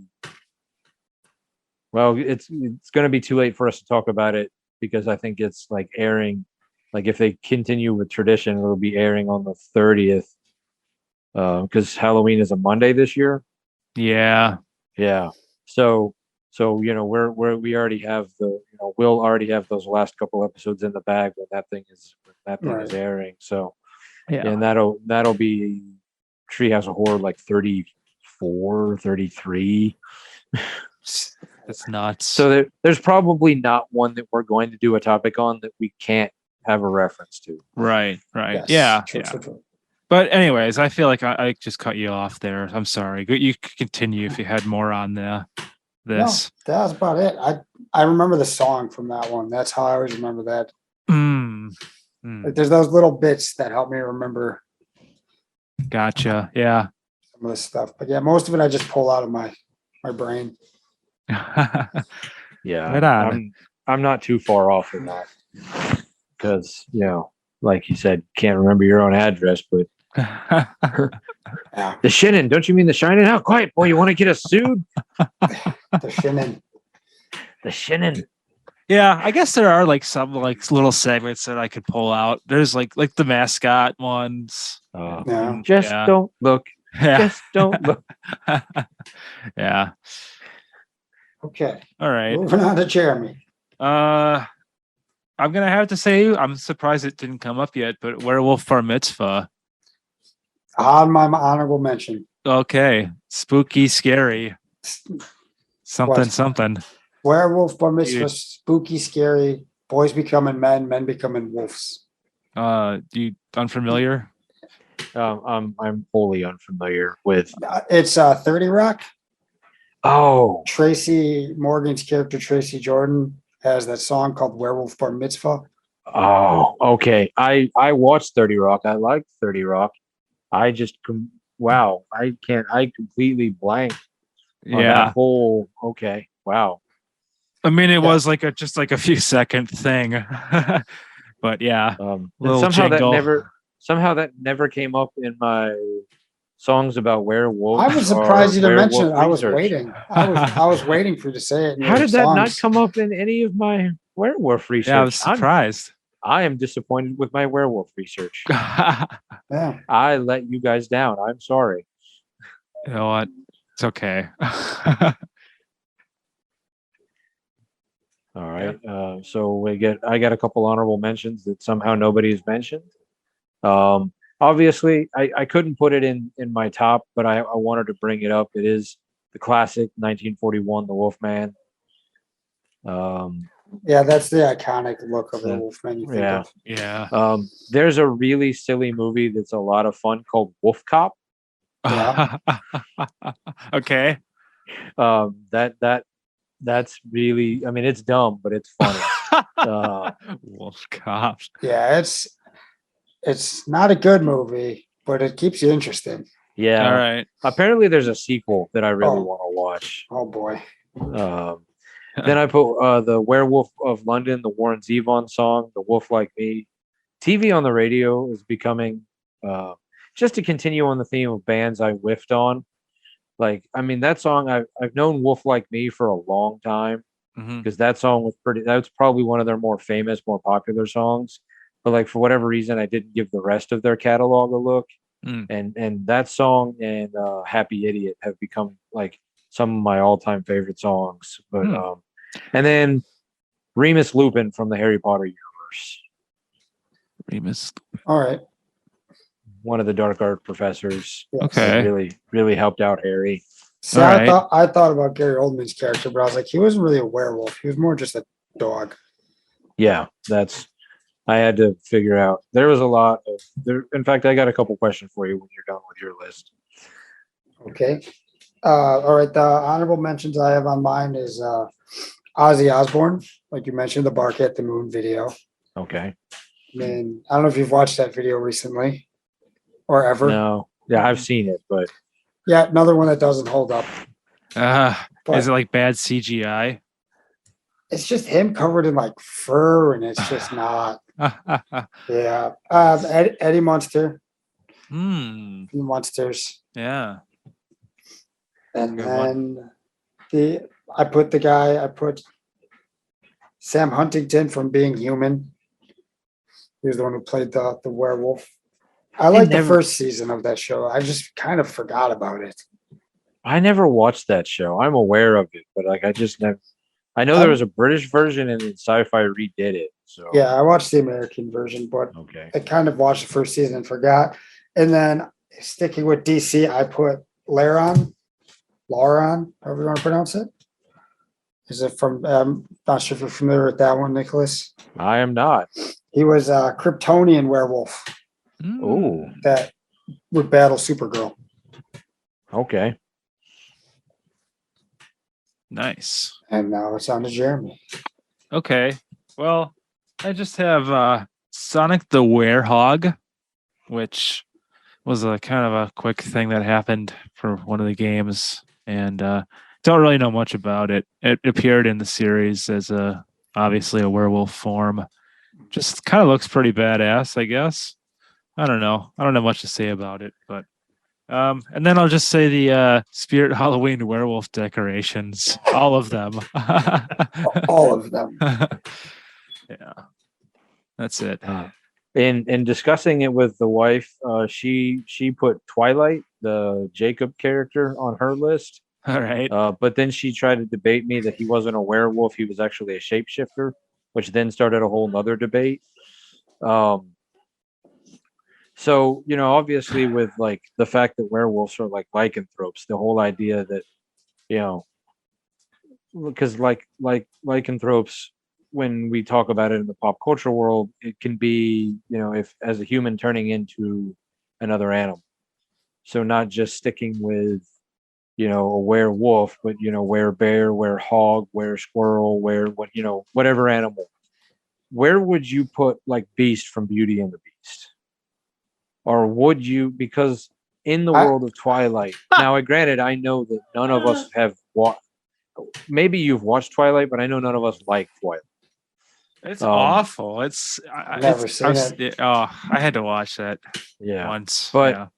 well, it's going to be too late for us to talk about it, because I think it's like airing, like if they continue with tradition, it'll be airing on the 30th, because Halloween is a Monday this year. Yeah. So we already have we'll already have those last couple episodes in the bag when that thing is Right. airing. So Yeah. and that'll be Treehouse of Horror like 34, 33. It's nuts. So there's probably not one that we're going to do a topic on that we can't have a reference to. Right. Yes. Yeah. True. But anyways, I feel like I just cut you off there. I'm sorry. You could continue if you had more on this. No, that was about it. I remember the song from that one. That's how I always remember that. Like, there's those little bits that help me remember Gotcha. Yeah. some of this stuff. But yeah, most of it I just pull out of my brain. Yeah. Right on. I'm not too far off of that, because like you said, can't remember your own address, but Yeah. the Shinnin, don't you mean the Shining? How quiet, boy, you want to get us sued? The Shinnin. The Shinnin. Yeah, I guess there are like some like little segments that I could pull out. There's like the mascot ones. Yeah. Just Yeah. don't look. Yeah. Just don't look. Yeah. Okay. All right. Moving on to Jeremy. I'm gonna have to say I'm surprised it didn't come up yet, but Werewolf Bar Mitzvah. On my honorable mention. Okay. Spooky, scary. Something. Werewolf Bar Mitzvah, Dude. spooky, scary. Boys becoming men becoming wolves. You unfamiliar? I'm wholly unfamiliar with. It's 30 Rock. Oh, Tracy Morgan's character, Tracy Jordan, has that song called Werewolf Bar Mitzvah. Okay. I watched 30 Rock. I liked 30 Rock. I just wow. I completely blanked on that whole. Okay. Wow. I mean, it was like just a few second thing, but yeah. And Little somehow jingle. that never came up in my songs about werewolves. I was surprised you didn't werewolf mention it. I was research. waiting. I was waiting for you to say it. in How your did that not songs. come up in any of my werewolf research? Yeah, I was surprised. I am disappointed with my werewolf research. Yeah. I let you guys down. I'm sorry. You know what? It's okay. All right. So I got a couple honorable mentions that somehow nobody's mentioned. Obviously, I couldn't put it in my top, but I wanted to bring it up. It is the classic 1941, The Wolfman. Yeah, that's the iconic look of the That- Wolfman you think yeah. of. Yeah. There's a really silly movie that's a lot of fun called Wolf Cop. Yeah. Okay. That's really, I mean, it's dumb, but it's funny. Wolf Cop. Yeah, it's not a good movie, but it keeps you interested. Yeah. All right. Apparently, there's a sequel that I really Oh. want to watch. Oh boy. Then I put the Werewolf of London, the Warren Zevon song, The Wolf Like Me. TV on the radio is becoming, just to continue on the theme of bands I whiffed on. Like, I mean, that song, I've known Wolf Like Me for a long time Mhm. because that song was that's probably one of their more famous, more popular songs. But like, for whatever reason, I didn't give the rest of their catalog a look. Mm. And that song and Happy Idiot have become like some of my all-time favorite songs. But and then Remus Lupin from the Harry Potter universe, Remus. All right. one of the dark art professors. Yes. Okay. Really helped out Harry. See, All I right. thought about Gary Oldman's character, but I was like, he wasn't really a werewolf. He was more just a dog. Yeah, I had to figure out. There was a lot of there. In fact, I got a couple questions for you when you're done with your list. Okay. All right. The honorable mentions I have on mine is Ozzy Osbourne, like you mentioned, the Bark at the Moon video. Okay. I mean, I don't know if you've watched that video recently or ever. No. Yeah, I've seen it, but Yeah, another one that doesn't hold up. But Is it like bad CGI? it's just him covered in like fur, and it's just not. Yeah. Eddie Munster, Hmm. the Munsters, Yeah. and Good one. then I put Sam Huntington from Being Human. He was the one who played the werewolf. I like the first season of that show. I just kind of forgot about it. I never watched that show. I'm aware of it, but like I just never. I know there was a British version and then Sci-Fi redid it. So Yeah, I watched the American version, but okay. I kind of watched the first season and forgot. And then sticking with DC, I put Lauron, however you want to pronounce it. Is it from? Not sure if you're familiar with that one, Nicholas. I am not. He was a Kryptonian werewolf Oh, that would battle Supergirl. okay. Nice. And now it's on to Jeremy. Okay. Well, I just have Sonic the Werehog, which was a kind of a quick thing that happened for one of the games, and don't really know much about it. It appeared in the series as obviously a werewolf form. Just kind of looks pretty badass, I guess. I don't know. I don't have much to say about it, but and then I'll just say the Spirit Halloween werewolf decorations, all of them. All of them. Yeah, that's it. In discussing it with the wife, she put Twilight, the Jacob character, on her list. All right. But then she tried to debate me that he wasn't a werewolf; he was actually a shapeshifter, which then started a whole nother debate. So, obviously with like the fact that werewolves are like lycanthropes, the whole idea that, because like lycanthropes, when we talk about it in the pop culture world, it can be, if as a human turning into another animal. So not just sticking with, a werewolf, but, bear, hog, squirrel, whatever animal. Where would you put like Beast from Beauty and the Beast? Or would you, because in the world of Twilight, now granted, I know that none of us have watched, maybe you've watched Twilight, but I know none of us like Twilight. It's awful. It's Never seen it. Oh, I had to watch that Yeah. once. But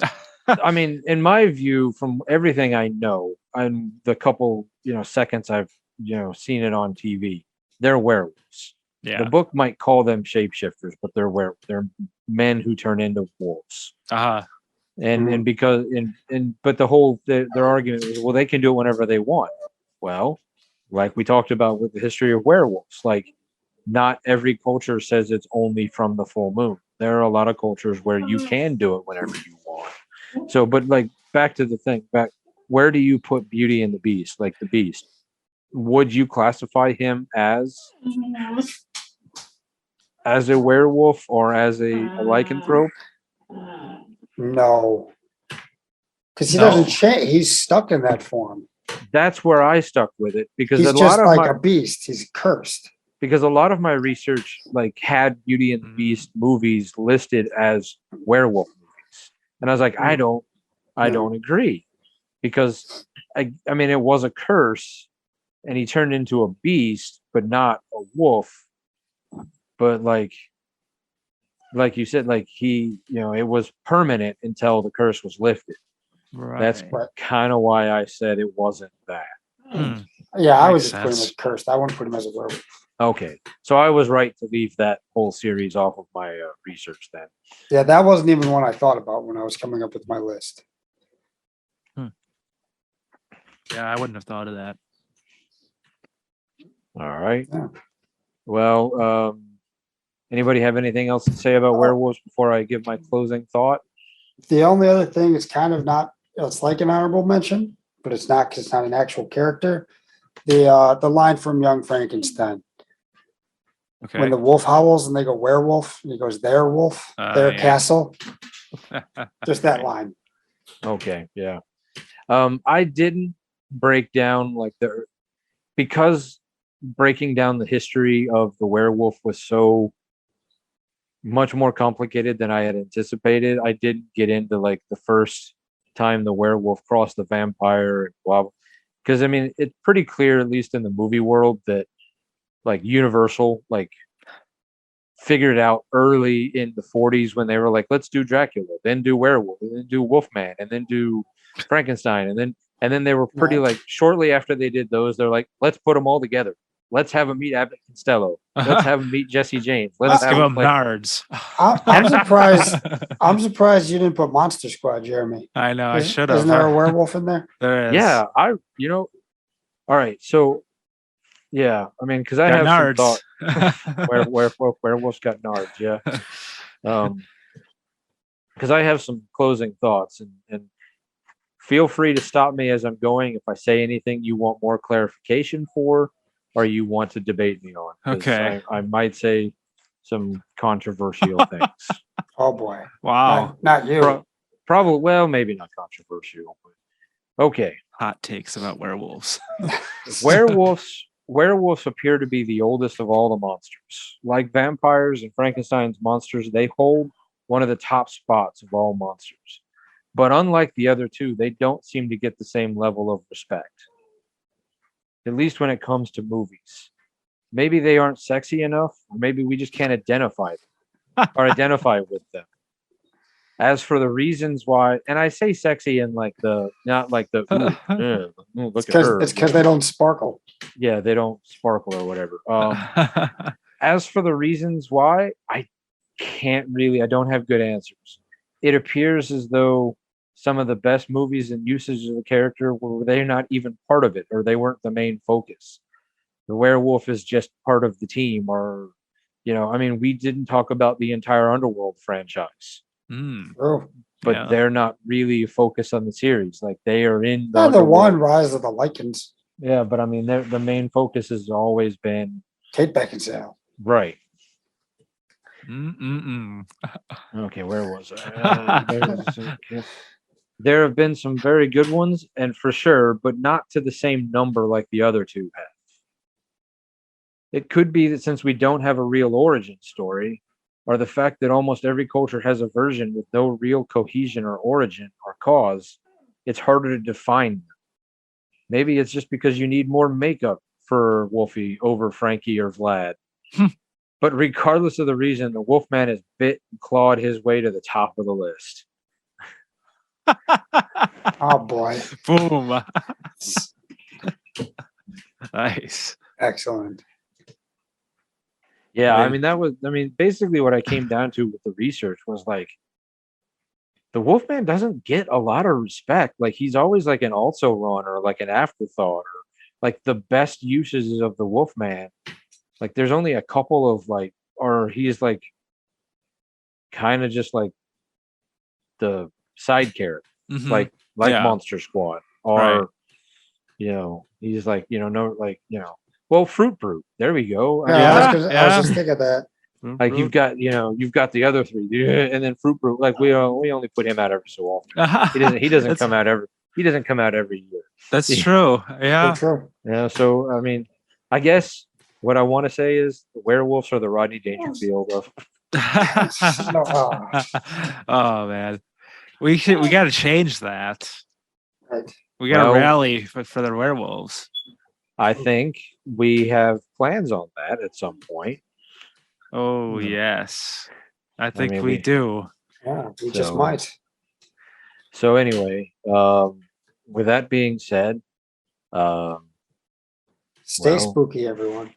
yeah. I mean, in my view, from everything I know and the couple, seconds I've, seen it on TV, they're werewolves. Yeah. The book might call them shapeshifters, but they're men who turn into wolves. And because but the whole their argument is, well, they can do it whenever they want. Well, like we talked about with the history of werewolves, like not every culture says it's only from the full moon. There are a lot of cultures where you can do it whenever you want. So, but like back to the thing, where do you put Beauty and the Beast? Like the Beast, would you classify him as a werewolf or as a lycanthrope? No, because he No. doesn't change. He's stuck in that form. That's where I stuck with it because He's a just lot of like my a beast. He's cursed. because a lot of my research like had Beauty and the Beast movies listed as werewolf movies, and I was like, I don't agree because I mean it was a curse, and he turned into a beast, but not a wolf. But like you said, like he, it was permanent until the curse was lifted. Right. That's kind of why I said it wasn't that. Yeah, I would Makes just put him sense. as cursed. I wouldn't put him as a werewolf. Okay, so I was right to leave that whole series off of my research then. Yeah, that wasn't even one I thought about when I was coming up with my list. Yeah, I wouldn't have thought of that. All right. Yeah. Well, anybody have anything else to say about werewolves before I give my closing thought? The only other thing is kind of not. It's like an honorable mention, but it's not because it's not an actual character. The line from Young Frankenstein Okay. when the wolf howls and they go werewolf and he goes their wolf, their Yeah. castle. Just that line. Okay, yeah. I didn't break down because breaking down the history of the werewolf was so much more complicated than I had anticipated. I didn't get into like the first time the werewolf crossed the vampire and blah, because I mean it's pretty clear, at least in the movie world, that like Universal like figured out early in the 40s when they were like, let's do Dracula, then do werewolf, and then do Wolfman, and then do Frankenstein, and then they were pretty like shortly after they did those, they're like, let's put them all together. Let's have them meet Abbott and Costello. Let's have them meet Jesse James. Let's have give them like, nards. I'm surprised. I'm surprised you didn't put Monster Squad, Jeremy. I know. I should have. Isn't there a werewolf in there? There is. Yeah, all right. So, yeah, I mean, because I Got have nards. some thought. Werewolves got nards, yeah. Because I have some closing thoughts, and feel free to stop me as I'm going if I say anything you want more clarification for, or you want to debate me on. 'Cause Okay. I might say some controversial things. Oh boy! Wow. Not you. Probably, well, maybe not controversial, but okay. Hot takes about werewolves. Werewolves appear to be the oldest of all the monsters. Like vampires and Frankenstein's monsters, they hold one of the top spots of all monsters. But unlike the other two, they don't seem to get the same level of respect. At least when it comes to movies. Maybe they aren't sexy enough, or maybe we just can't identify them or identify with them. As for the reasons why, and I say sexy in like not like the look at her. It's because they don't sparkle. Yeah, they don't sparkle or whatever. As for the reasons why, I don't have good answers. It appears as though some of the best movies and usages of the character they're not even part of it, or they weren't the main focus. The werewolf is just part of the team, or I mean, we didn't talk about the entire Underworld franchise. Oh, But they're not really focused on the series. Like they are in the one Rise of the Lycans. Yeah, but I mean, the main focus has always been Kate Beckinsale. Right. Okay, where was I? There have been some very good ones, and for sure, but not to the same number like the other two have. It could be that since we don't have a real origin story, or the fact that almost every culture has a version with no real cohesion or origin or cause, it's harder to define them. Maybe it's just because you need more makeup for Wolfie over Frankie or Vlad. But regardless of the reason, the Wolfman has bit and clawed his way to the top of the list. Oh boy. Boom. Nice. Excellent. Yeah, I mean, basically what I came down to with the research was like, the Wolfman doesn't get a lot of respect. Like he's always like an also run or like an afterthought, or like the best uses of the Wolfman. Like there's only a couple of like, or he's like, kind of just like the side character, Mhm. like Yeah. Monster Squad, or Right. he's like no, like well, Fruit Brute. There we go. I Yeah, mean, Yeah. I was just thinking that. like you've got the other three, and then Fruit Brute. Like we only put him out every so often. He doesn't That's- come out every year. That's Yeah. true. So Yeah. true. Yeah. So I mean, I guess what I want to say is the werewolves are the Rodney Dangerfield of. Oh man, we got to change that. Right. We got to Well- rally for the werewolves. I think we have plans on that at some point. Oh Yeah. yes, I think mean, we do. Yeah, we just So- might. So anyway, with that being said, Stay well- spooky, everyone.